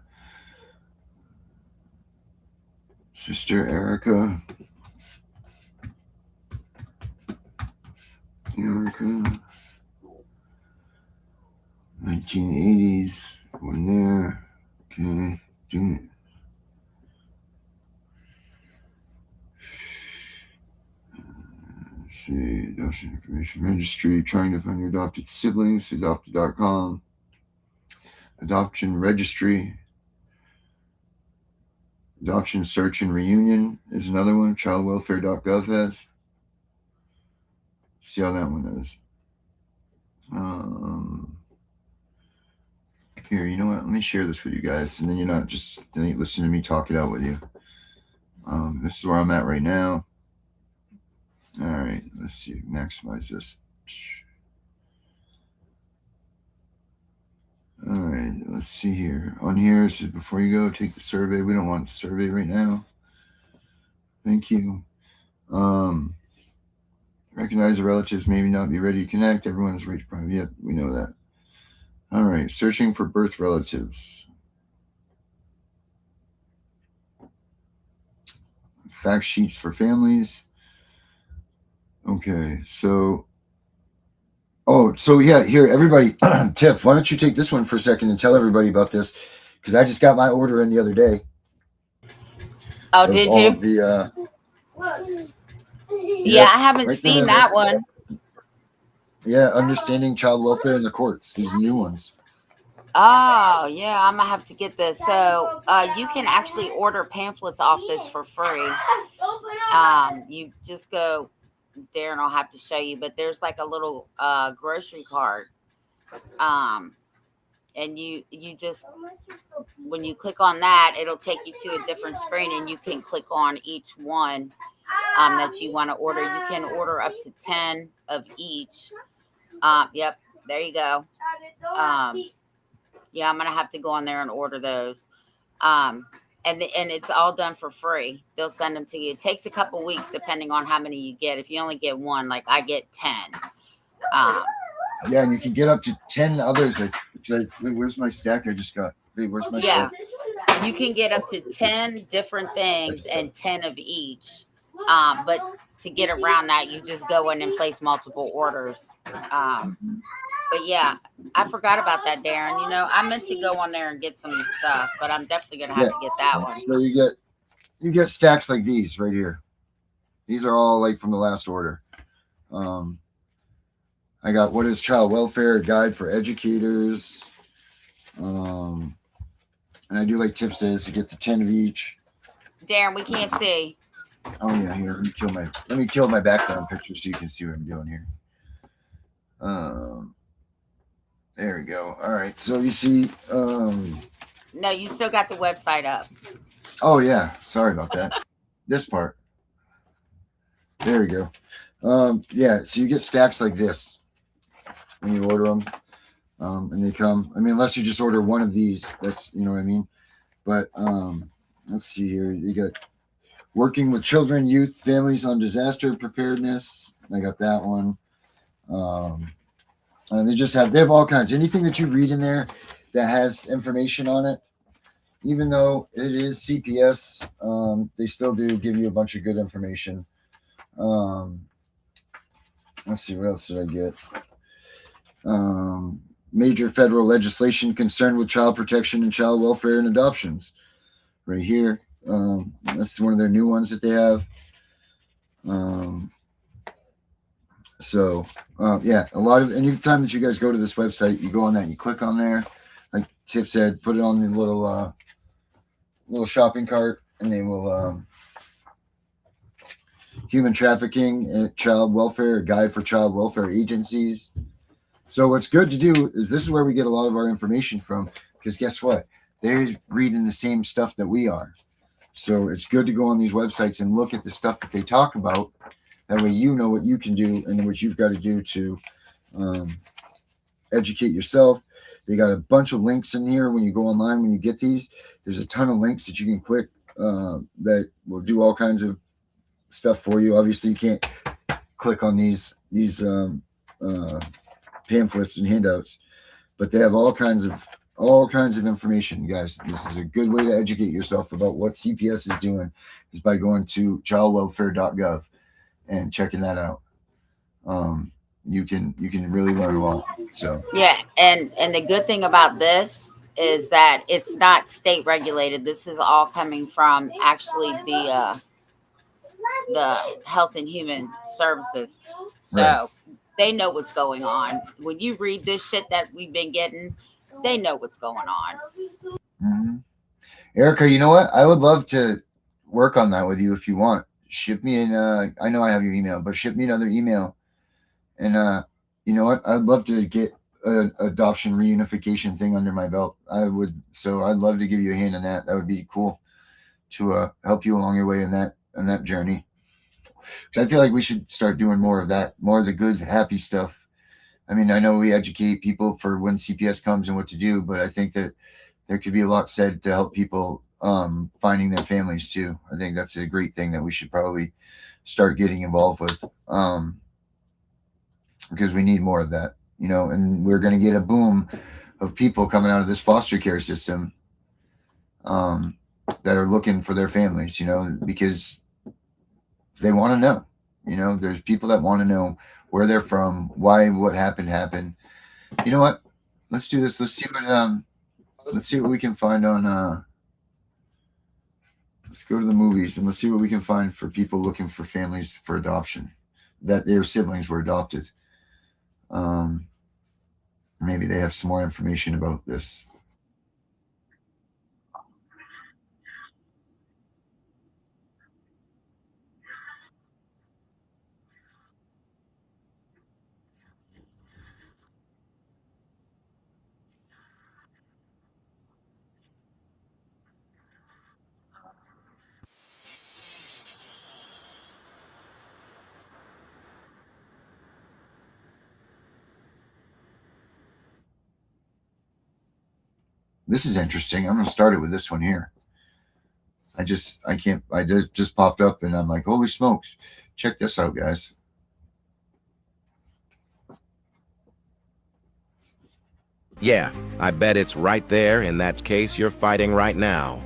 Sister Erica. Erica. 1980s. One there. Okay. Do it. Let's see. Adoption Information Registry. Trying to find your adopted siblings. Adopted.com. Adoption Registry. Adoption Search and Reunion is another one. Childwelfare.gov has. See how that one is. Here, you know what? Let me share this with you guys, and then you're not just listening to me talk it out with you. This is where I'm at right now. All right, let's see. Maximize this. All right, let's see here. On here, it says before you go, take the survey. We don't want the survey right now. Thank you. Recognize the relatives maybe not be ready to connect. Everyone's ready to private. Yep, we know that. All right, searching for birth relatives. fact sheets for families. Okay, so yeah, here, everybody. Tiff, why don't you take this one for a second and tell everybody about this? Because I just got my order in the other day. Oh, did all you? Of the, yeah, I haven't right seen there. that one. Yeah, understanding child welfare in the courts. These new ones. Oh, yeah, I'm gonna have to get this. So, you can actually order pamphlets off this for free. You just go there, and I'll have to show you. But there's like a little grocery cart. And you just, when you click on that, it'll take you to a different screen, and you can click on each one that you want to order. You can order up to 10 of each. Yep, there you go. Yeah, I'm gonna have to go on there and order those. And it's all done for free. They'll send them to you. It takes a couple weeks depending on how many you get. If you only get one, like I get 10. Yeah, and you can get up to 10 others. It's like, wait, where's my stack I just got? Wait, where's my stack? You can get up to 10 different things and 10 of each. But to get around that, you just go in and place multiple orders. But yeah, I forgot about that, Darren. You know, I meant to go on there and get some stuff, but I'm definitely gonna have to get that one. So you get stacks like these right here. These are all like from the last order. I got What is Child Welfare, a guide for educators. And I do like Tiff says to get the 10 of each. Darren, we can't see. Oh yeah, here, let me kill my background picture so you can see what I'm doing here. There we go. All right. So you see, no, you still got the website up. Oh yeah. Sorry about that. This part. There we go. Yeah. So you get stacks like this when you order them. And they come, I mean, unless you just order one of these, that's, you know what I mean? But, let's see here. You got working with children, youth, families on disaster preparedness. I got that one. And they have all kinds. Anything that you read in there that has information on it, even though it is CPS, they still do give you a bunch of good information. Let's see, what else did I get? Major federal legislation concerned with child protection and child welfare and adoptions. Right here. That's one of their new ones that they have. Yeah, a lot of, anytime that you guys go to this website, you go on that, you click on there, like Tiff said, put it on the little shopping cart, and they will, human trafficking and child welfare, a guide for child welfare agencies. So what's good to do is this is where we get a lot of our information from, because guess what? They're reading the same stuff that we are. So it's good to go on these websites and look at the stuff that they talk about. That way you know what you can do and what you've got to do to educate yourself. They got a bunch of links in here when you go online. When you get these, there's a ton of links that you can click that will do all kinds of stuff for you. Obviously, you can't click on these pamphlets and handouts, but they have all kinds of information, guys. This is a good way to educate yourself about what CPS is doing, is by going to childwelfare.gov and checking that out. You can really learn a lot. So yeah, and the good thing about this is that it's not state regulated. This is all coming from actually the Health and Human Services. So right. They know what's going on. When you read this shit that we've been getting, they know what's going on. Mm-hmm. Erica, you know what? I would love to work on that with you if you want. Ship me I know I have your email, but ship me another email. And you know what? I'd love to get an adoption reunification thing under my belt. I'd love to give you a hand in that. That would be cool to help you along your way in that journey. Because I feel like we should start doing more of that, more of the good, happy stuff. I mean, I know we educate people for when CPS comes and what to do, but I think that there could be a lot said to help people finding their families too. I think that's a great thing that we should probably start getting involved with, because we need more of that, you know, and we're going to get a boom of people coming out of this foster care system that are looking for their families, you know, because they want to know. You know, there's people that want to know where they're from, why what happened. You know what? Let's do this. Let's see what we can find on let's go to the movies and let's see what we can find for people looking for families for adoption, that their siblings were adopted. Maybe they have some more information about this. This is interesting. I'm going to start it with this one here. I just popped up and I'm like, holy smokes. Check this out, guys. Yeah, I bet it's right there in that case you're fighting right now.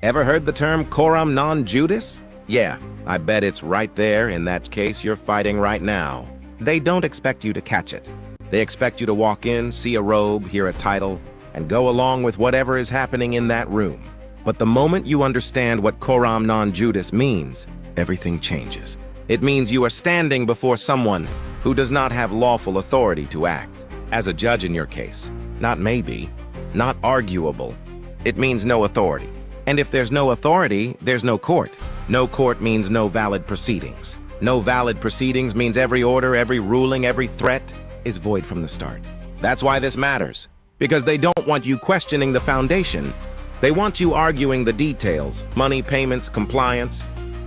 Ever heard the term coram non judice? Yeah, I bet it's right there in that case you're fighting right now. They don't expect you to catch it. They expect you to walk in, see a robe, hear a title, and go along with whatever is happening in that room. But the moment you understand what coram non judice means, everything changes. It means you are standing before someone who does not have lawful authority to act. As a judge in your case, not maybe, not arguable. It means no authority. And if there's no authority, there's no court. No court means no valid proceedings. No valid proceedings means every order, every ruling, every threat is void from the start. That's why this matters. Because they don't want you questioning the foundation. They want you arguing the details, money, payments, compliance.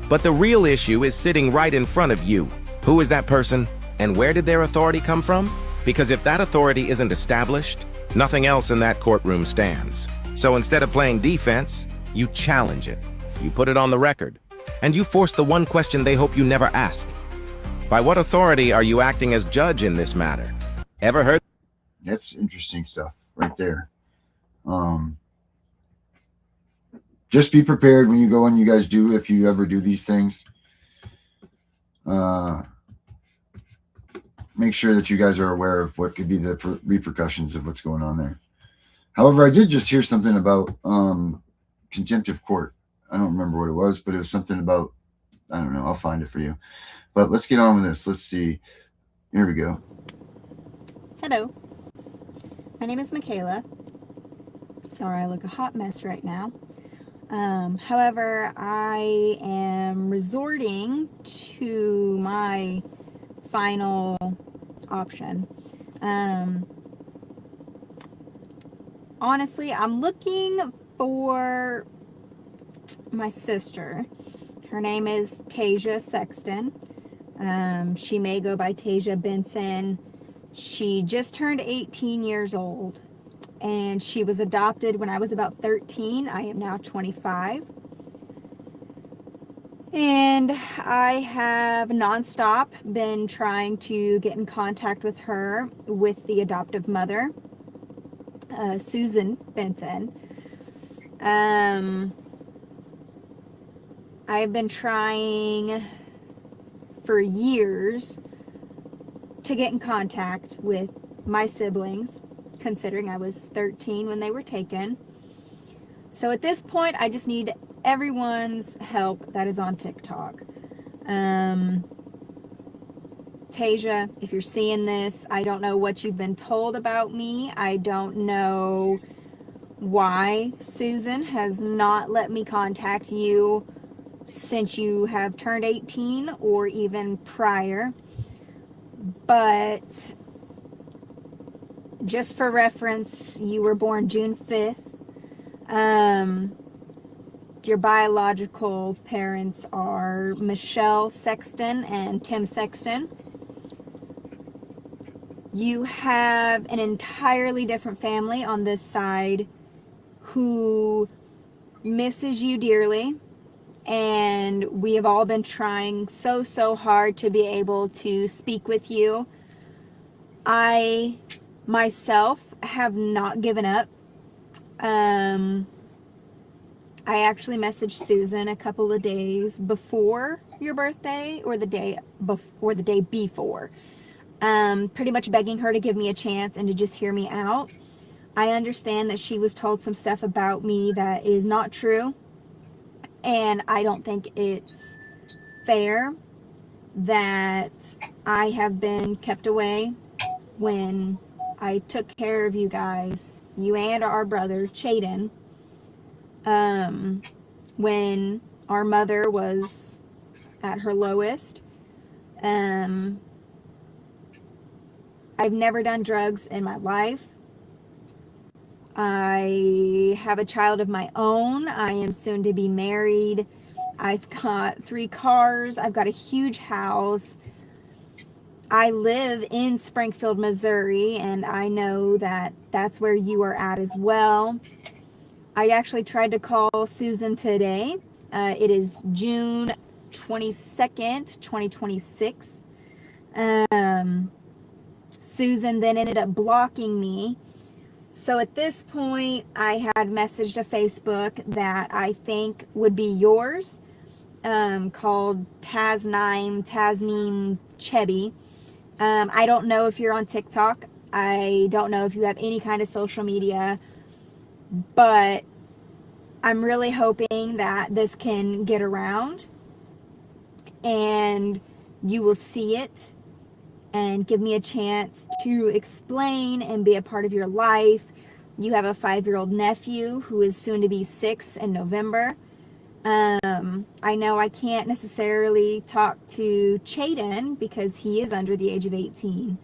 But the real issue is sitting right in front of you. Who is that person? And where did their authority come from? Because if that authority isn't established, nothing else in that courtroom stands. So instead of playing defense, you challenge it. You put it on the record. And you force the one question they hope you never ask. By what authority are you acting as judge in this matter? Ever heard? That's interesting stuff right there. Just be prepared when you go and you guys do, if you ever do these things. Make sure that you guys are aware of what could be the repercussions of what's going on there. However, I did just hear something about contempt of court. I don't remember what it was, but it was something about, I don't know, I'll find it for you. But let's get on with this. Let's see. Here we go. Hello. My name is Michaela. Sorry, I look a hot mess right now. However, I am resorting to my final option. Honestly, I'm looking for my sister. Her name is Tasia Sexton. She may go by Tasia Benson. She just turned 18 years old, and she was adopted when I was about 13. I am now 25. And I have nonstop been trying to get in contact with her, with the adoptive mother, Susan Benson. I've been trying for years to get in contact with my siblings, considering I was 13 when they were taken. So at this point, I just need everyone's help that is on TikTok. Tasia, if you're seeing this, I don't know what you've been told about me. I don't know why Susan has not let me contact you since you have turned 18 or even prior. But just for reference, you were born June 5th. Your biological parents are Michelle Sexton and Tim Sexton. You have an entirely different family on this side who misses you dearly, and we have all been trying so hard to be able to speak with you. I myself have not given up. I actually messaged Susan a couple of days before your birthday, or the day before, pretty much begging her to give me a chance and to just hear me out. I understand that she was told some stuff about me that is not true, and I don't think it's fair that I have been kept away when I took care of you guys, you and our brother, Chaden, when our mother was at her lowest. I've never done drugs in my life. I have a child of my own. I am soon to be married. I've got 3 cars. I've got a huge house. I live in Springfield, Missouri, and I know that that's where you are at as well. I actually tried to call Susan today. It is June 22nd, 2026. Susan then ended up blocking me. So at this point, I had messaged a Facebook that I think would be yours, called Tasneem Chebby. I don't know if you're on TikTok. I don't know if you have any kind of social media, but I'm really hoping that this can get around and you will see it and give me a chance to explain and be a part of your life. You have a 5-year-old nephew who is soon to be 6 in November. I know I can't necessarily talk to Chaden because he is under the age of 18.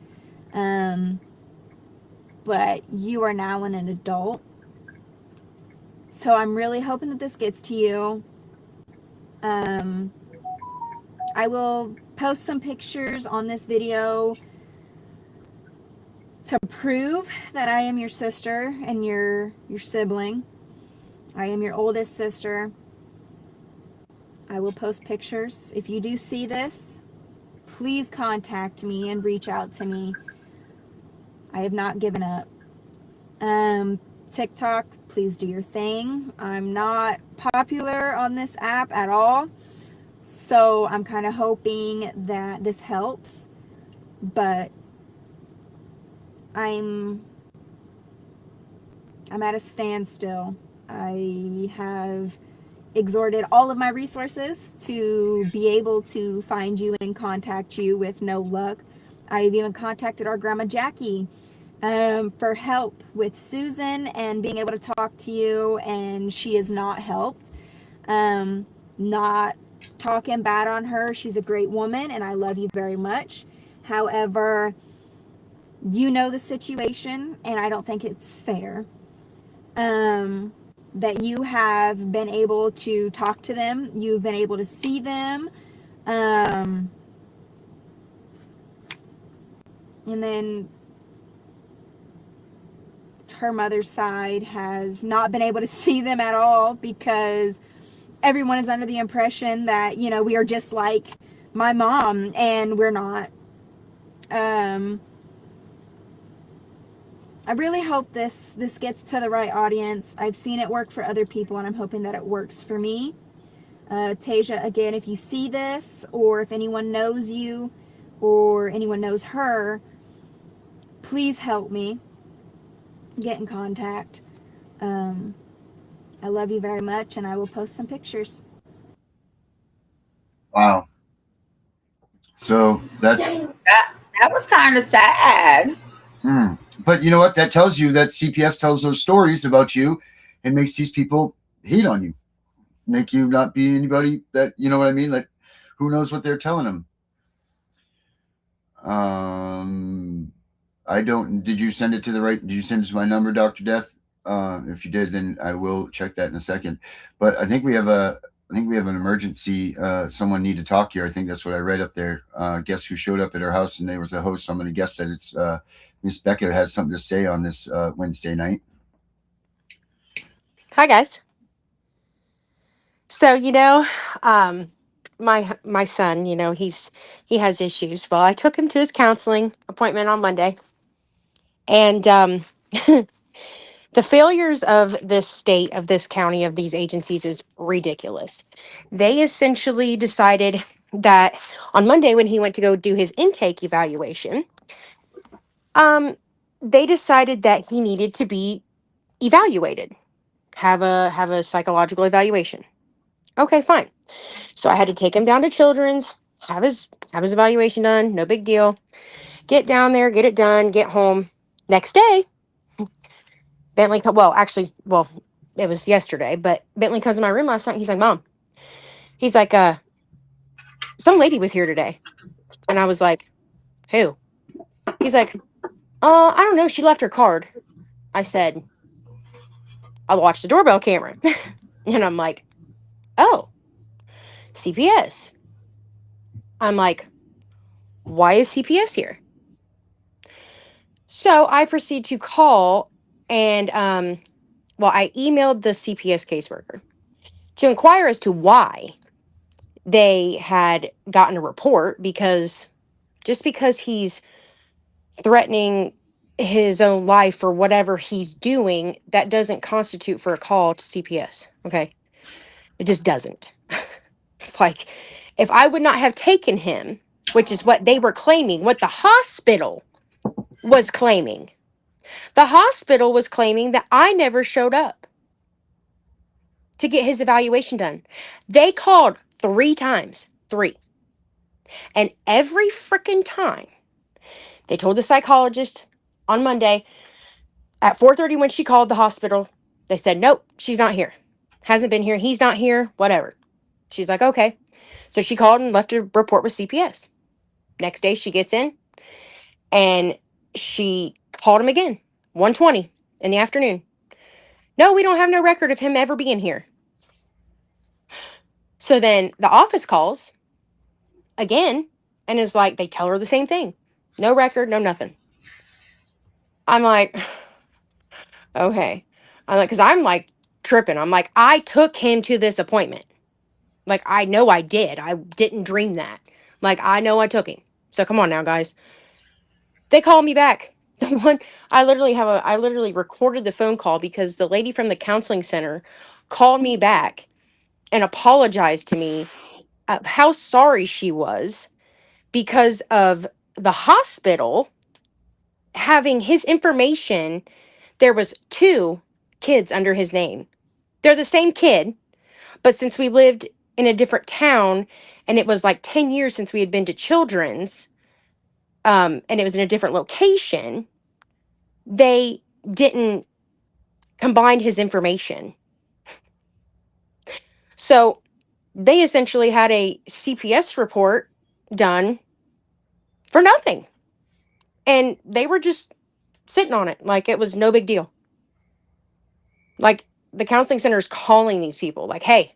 But you are now an adult. So I'm really hoping that this gets to you. I will post some pictures on this video to prove that I am your sister and your sibling. I am your oldest sister. I will post pictures. If you do see this, please contact me and reach out to me. I have not given up. TikTok, please do your thing. I'm not popular on this app at all, so I'm kind of hoping that this helps, but I'm at a standstill. I have exhorted all of my resources to be able to find you and contact you with no luck. I've even contacted our grandma Jackie for help with Susan and being able to talk to you, and she has not helped. Not talking bad on her. She's a great woman and I love you very much. However, you know the situation and I don't think it's fair that you have been able to talk to them. You've been able to see them. And then her mother's side has not been able to see them at all because everyone is under the impression that, you know, we are just like my mom, and we're not. I really hope this gets to the right audience. I've seen it work for other people, and I'm hoping that it works for me. Tasia, again, if you see this, or if anyone knows you, or anyone knows her, please help me. Get in contact. I love you very much, and I will post some pictures. Wow. So that's That was kind of sad. But you know what? That tells you that CPS tells those stories about you and makes these people hate on you, make you not be anybody that, you know what I mean? Like, who knows what they're telling them? I don't. Did you send it to the right? Did you send it to my number, Dr. Death? If you did, then I will check that in a second. But I think we have an emergency. Someone need to talk here. I think that's what I read up there. Guess who showed up at her house, and there was a host. So I'm going to guess that it's Miss Becca has something to say on this Wednesday night. Hi guys. So my son, he has issues. Well, I took him to his counseling appointment on Monday, and The failures of this state, of this county, of these agencies is ridiculous. They essentially decided that on Monday, when he went to go do his intake evaluation, they decided that he needed to be evaluated, have a psychological evaluation. Okay, fine. So I had to take him down to Children's, have his evaluation done, no big deal. Get down there, get it done, get home. Next day, Bentley, it was yesterday, but Bentley comes to my room last night. He's like, Mom, he's like, some lady was here today. And I was like, who? He's like, I don't know. She left her card. I said, I'll watch the doorbell camera. And I'm like, oh, CPS. I'm like, why is CPS here? So I proceed to call and, I emailed the CPS caseworker to inquire as to why they had gotten a report, because just because he's threatening his own life or whatever he's doing, that doesn't constitute for a call to CPS. Okay. It just doesn't. Like, if I would not have taken him, which is what they were claiming, what the hospital was claiming, the hospital was claiming that I never showed up to get his evaluation done. They called 3 times. 3. And every freaking time they told the psychologist on Monday at 4:30 when she called the hospital, they said, nope, she's not here. Hasn't been here. He's not here. Whatever. She's like, okay. So she called and left a report with CPS. Next day she gets in and she called him again, 1:20 in the afternoon. No, we don't have no record of him ever being here. So then the office calls again and is like, they tell her the same thing. No record, no nothing. I'm like, okay. I'm like, because I'm like tripping. I'm like, I took him to this appointment. Like, I know I did. I didn't dream that. Like, I know I took him. So come on now, guys. They called me back. The one I literally recorded the phone call because the lady from the counseling center called me back and apologized to me how sorry she was because of the hospital having his information. There was 2 kids under his name. They're the same kid, but since we lived in a different town and it was like 10 years since we had been to Children's, and it was in a different location, they didn't combine his information. So they essentially had a CPS report done for nothing. And they were just sitting on it like it was no big deal. Like, the counseling center is calling these people like, hey,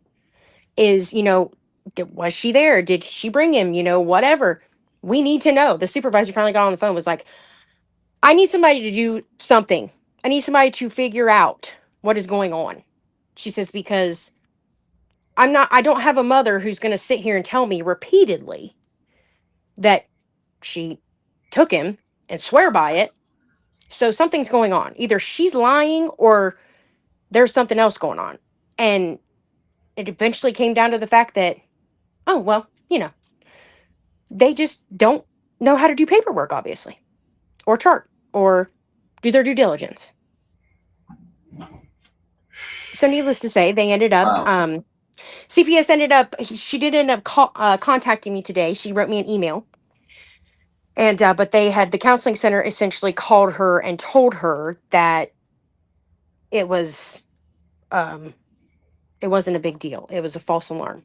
was she there? Did she bring him? Whatever. We need to know. The supervisor finally got on the phone, was like, I need somebody to do something. I need somebody to figure out what is going on. She says, because I don't have a mother who's going to sit here and tell me repeatedly that she took him and swear by it. So something's going on. Either she's lying or there's something else going on. And it eventually came down to the fact that, oh, well, they just don't know how to do paperwork, obviously, or chart, or do their due diligence. So needless to say, they ended up, Wow. CPS ended up, she did end up contacting me today. She wrote me an email. And, but the counseling center essentially called her and told her that it was, it wasn't a big deal. It was a false alarm.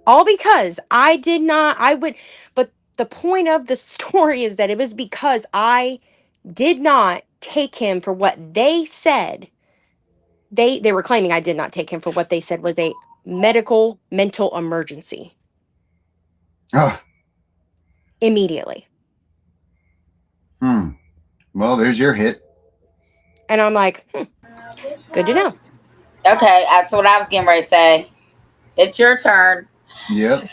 All because but the point of the story is that it was because I did not take him for what they said. They were claiming I did not take him for what they said was a mental emergency. Oh. Immediately. Well, there's your hit. And I'm like, good to know. Okay, that's what I was getting ready to say. It's your turn. Yep.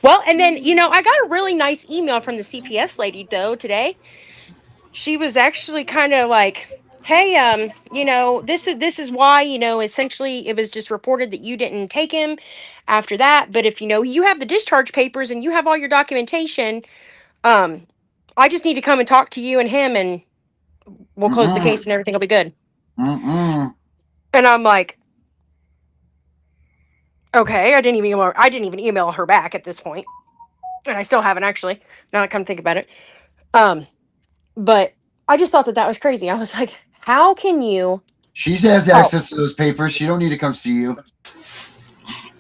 Well, and then, I got a really nice email from the CPS lady, though, today. she was actually kind of like, hey, this is why, essentially it was just reported that you didn't take him after that. But if you have the discharge papers and you have all your documentation, um, I just need to come and talk to you and him, and we'll close the case and everything will be good. Mm-mm. And I'm like, okay, I didn't even email her back at this point, and I still haven't actually. Now that I come to think about it, but I just thought that was crazy. I was like, how can you? She has access to those papers. She don't need to come see you.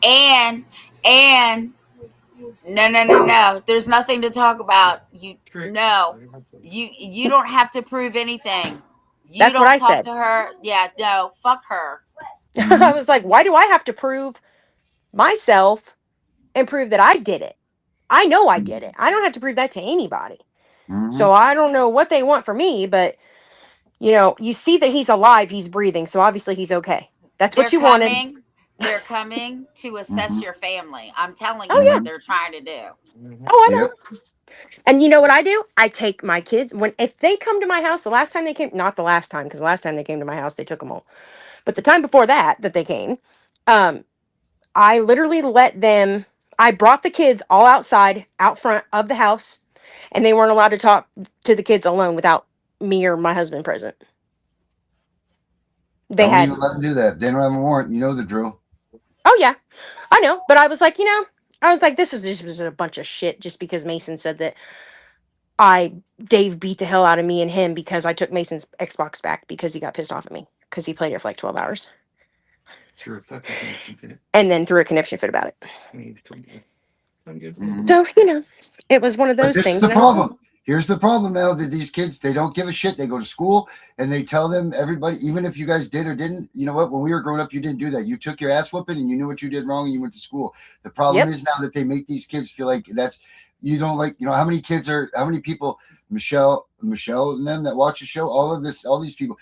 And no. There's nothing to talk about. You don't have to prove anything. You That's don't what I talk said. to her. Yeah, no, fuck her. I was like, why do I have to prove myself and prove that I did it? I know I did it. I don't have to prove that to anybody. So I don't know what they want from me, but you see that he's alive, he's breathing, so obviously he's okay. That's what you wanted. They're coming to assess your family. I'm telling you Oh what yeah. they're trying to do. Oh, I know. And you know what I do? I take my kids if they come to my house. The last time they came, not the last time, because the last time they came to my house, they took them all. But the time before that they came, um, I literally let them. I brought the kids all outside, out front of the house, and they weren't allowed to talk to the kids alone without me or my husband present. They Don't had. even let them do that. They don't have a warrant. You know the drill. Oh yeah, I know. But I was like, this is just a bunch of shit. Just because Mason said that Dave beat the hell out of me and him because I took Mason's Xbox back because he got pissed off at me because he played it for like 12 hours. And then threw a conniption fit about it. So, it was one of But those this is things. the problem. Here's the problem now that these kids, they don't give a shit. They go to school and they tell them, everybody, even if you guys did or didn't, you know what? When we were growing up, you didn't do that. You took your ass whooping and you knew what you did wrong and you went to school. The problem is now that they make these kids feel like you don't like, how many people, Michelle and them that watch the show, all these people,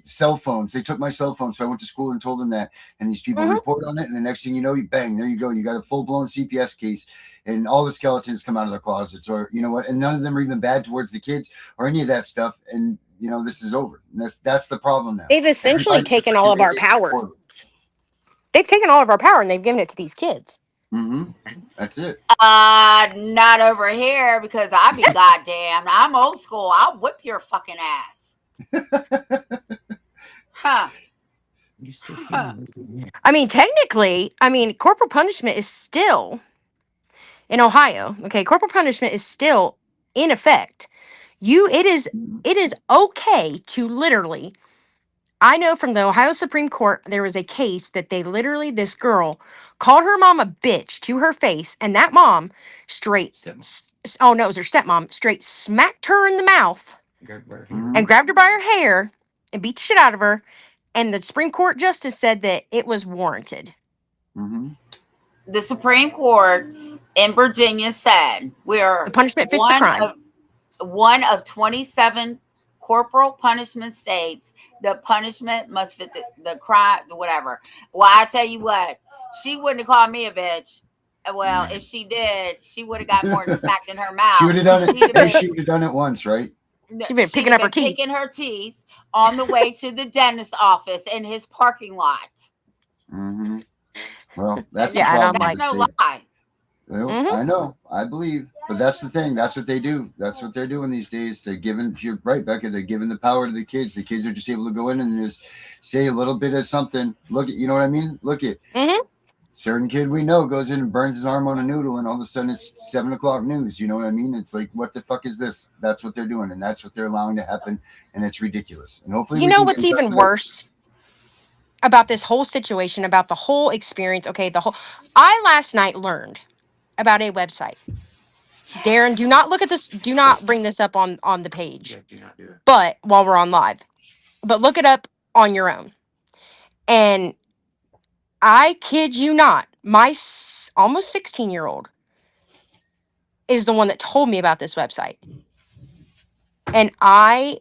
cell phones. They took my cell phone. So I went to school and told them that. And these people report on it. And the next thing you know, bang, there you go. You got a full blown CPS case. And all the skeletons come out of their closets, or you know what? And none of them are even bad towards the kids or any of that stuff. And this is over. And that's the problem now. They've essentially taken all of our power. They've taken all of our power and they've given it to these kids. That's it. Not over here because I be goddamn. I'm old school. I'll whip your fucking ass. Huh. I mean, technically, corporal punishment is still in Ohio. Okay, corporal punishment is still in effect. It is okay to literally. I know from the Ohio Supreme Court there was a case that this girl called her mom a bitch to her face, and that mom oh no, it was her stepmom, straight smacked her in the mouth and grabbed her by her hair and beat the shit out of her. And the Supreme Court justice said that it was warranted. The Supreme Court in Virginia said the punishment fits the crime. One of 27 corporal punishment states. The punishment must fit the crime, whatever. Well, I tell you what, she wouldn't have called me a bitch. Well, if she did, she would have got more than smacked in her mouth. She would have done it. She would have done it once, right? She'd been picking up her teeth. Picking her teeth on the way to the dentist office in his parking lot. Well, that's the problem. That's no lie. Well, I know, I believe, but that's the thing. That's what they do. That's what they're doing these days. They're giving. You're right, Becca. They're giving the power to the kids. The kids are just able to go in and just say a little bit of something. Look at, you know what I mean? Look at certain kid we know goes in and burns his arm on a noodle, and all of a sudden it's 7 o'clock news. You know what I mean? It's like, what the fuck is this? That's what they're doing, and that's what they're allowing to happen, and it's ridiculous. And hopefully, you know what's even worse about this whole situation, about the whole experience. Okay, I last night learned about a website. Darren, do not look at this. Do not bring this up on the page. But while we're on live, but look it up on your own. And I kid you not, my almost 16-year-old is the one that told me about this website. And I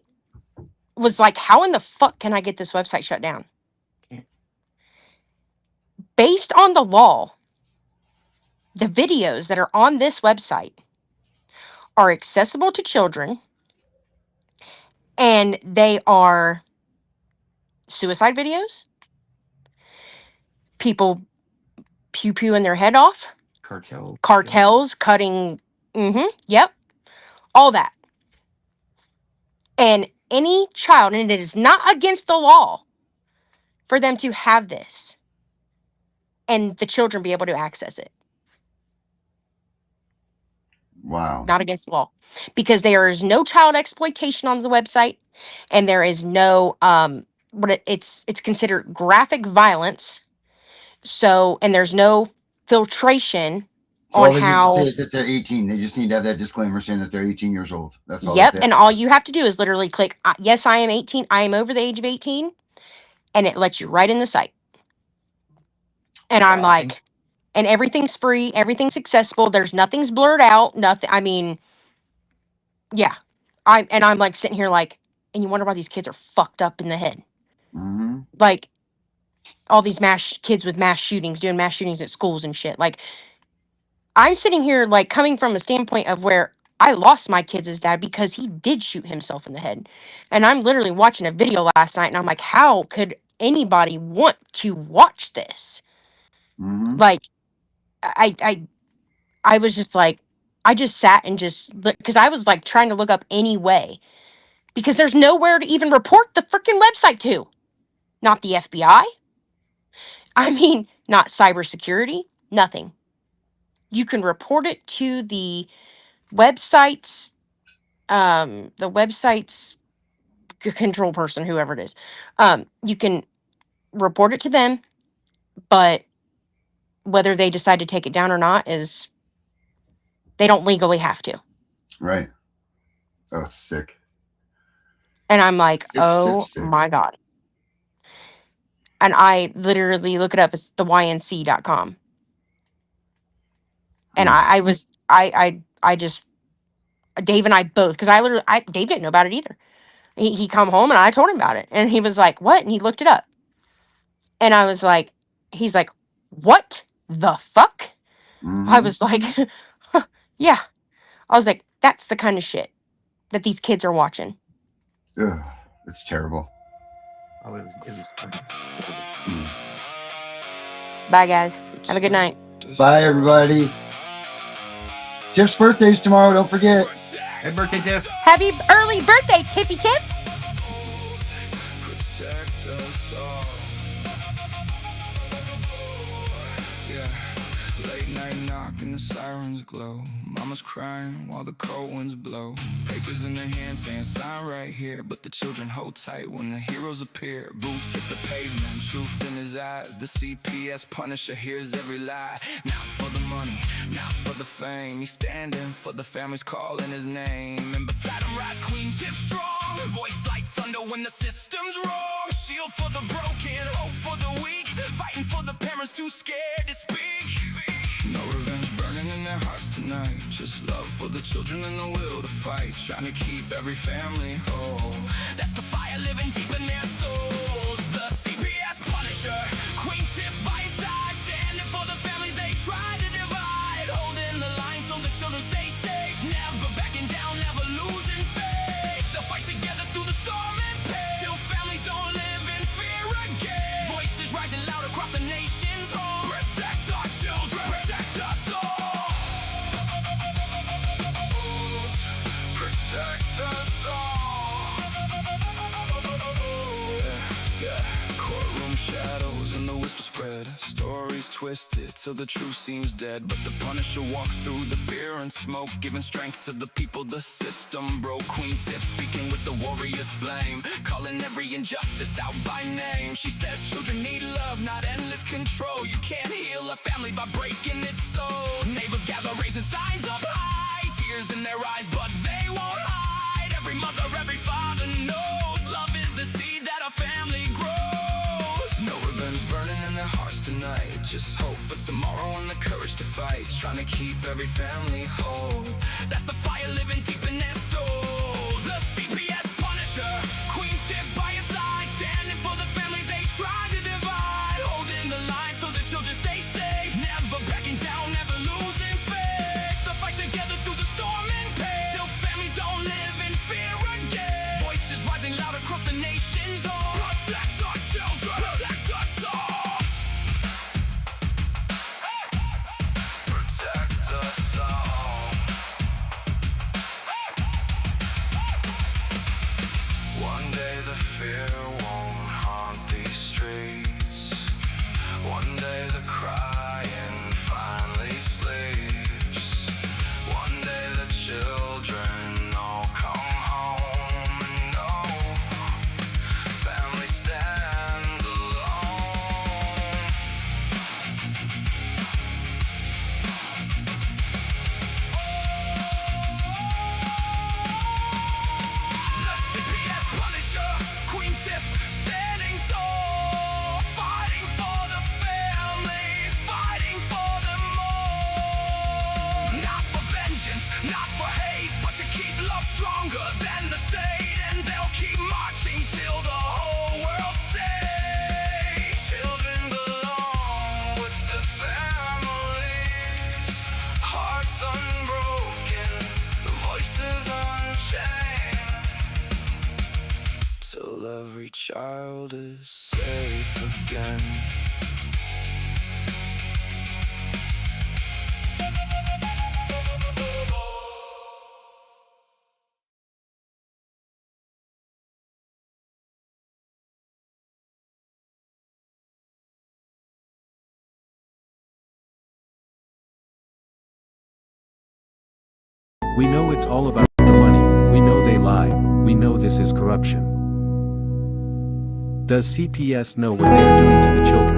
was like, how in the fuck can I get this website shut down? Based on the law, the videos that are on this website are accessible to children And they are suicide videos, people pew-pewing their head off, cartels cutting, yep, all that. And any child, and it is not against the law for them to have this and the children be able to access it. Wow. Not against the law, because there is no child exploitation on the website, and there is no it's considered graphic violence. So, and there's no filtration So on all they need to say how. is that they're 18. They just need to have that disclaimer saying that they're 18 years old. That's all. Yep, That and all you have to do is literally click yes, I am 18. I am over the age of 18, and it lets you right in the site. And I'm like, and everything's free, everything's accessible. There's nothing's blurred out. Nothing. I mean, yeah. I'm like sitting here like, and you wonder why these kids are fucked up in the head. Mm-hmm. Like all these kids with mass shootings, doing mass shootings at schools and shit. Like I'm sitting here like coming from a standpoint of where I lost my kid's dad because he did shoot himself in the head. And I'm literally watching a video last night and I'm like, how could anybody want to watch this? Mm-hmm. Like I was just like, I just sat and just because I was like trying to look up any way, because there's nowhere to even report the freaking website to. Not the FBI. I mean, not cybersecurity, nothing. You can report it to the website's control person, whoever it is. You can report it to them, but whether they decide to take it down or not is, they don't legally have to. Right. Oh, sick. And I'm like, Sick. my God. And I literally look it up as the ync.com. And I just, Dave and I both, because Dave didn't know about it either. He come home and I told him about it. And he was like, what? And he looked it up. And I was like, he's like, what the fuck? Mm-hmm. I was like, yeah. I was like, that's the kind of shit that these kids are watching. Ugh, it's terrible. Bye, guys. Have a good night. Bye, everybody. Tiff's birthday's tomorrow. Don't forget. Happy birthday, Tiff. Happy early birthday, Tiffy Tiff. Protect us all. Yeah. Late night knock and the sirens glow. Mama's crying while the cold winds blow. Papers in their hands saying sign right here, but the children hold tight when the heroes appear. Boots hit the pavement, truth in his eyes. The CPS Punisher hears every lie. Not for the money, not for the fame. He's standing for the families calling his name. And beside him rides Queen Tiff strong, voice like thunder when the system's wrong. Shield for the broken, hope for the weak, fighting for the parents too scared to speak. No revenge burning in their hearts tonight, just love for the children and the will to fight, trying to keep every family whole. That's the fire living deep in their souls. The CPS Punisher, Queen Tiff by his side, standing for the families they tried to divide, holding the line so the children stay safe, never backing down, never losing faith. They'll fight together through the storm and pain, till families don't live in fear again. Voices rising loud across the nation's home. Protect our children, protect us all. Protect us all. Yeah. Courtroom shadows and the whisper spread. Stories twisted till the truth seems dead. But the Punisher walks through the fear and smoke, giving strength to the people the system broke. Queen Tiff speaking with the warrior's flame, calling every injustice out by name. She says children need love, not endless control. You can't heal a family by breaking its soul. Neighbors gather raising signs up high, tears in their eyes but they won't hide. Every mother, every father knows love is the seed that a family grows. No revenge burning in their hearts tonight, just hope for tomorrow and the courage to fight, trying to keep every family whole. That's the fire living deep in their souls. The CPS Punisher, Queen Tiff by his side, standing for the families they tried to divide, holding the line so the children stay safe, never backing down, never losing faith. They'll fight together through the storm and pain, till families don't live in fear again. Voices again. We know it's all about the money, we know they lie, we know this is corruption. Does CPS know what they are doing to the children?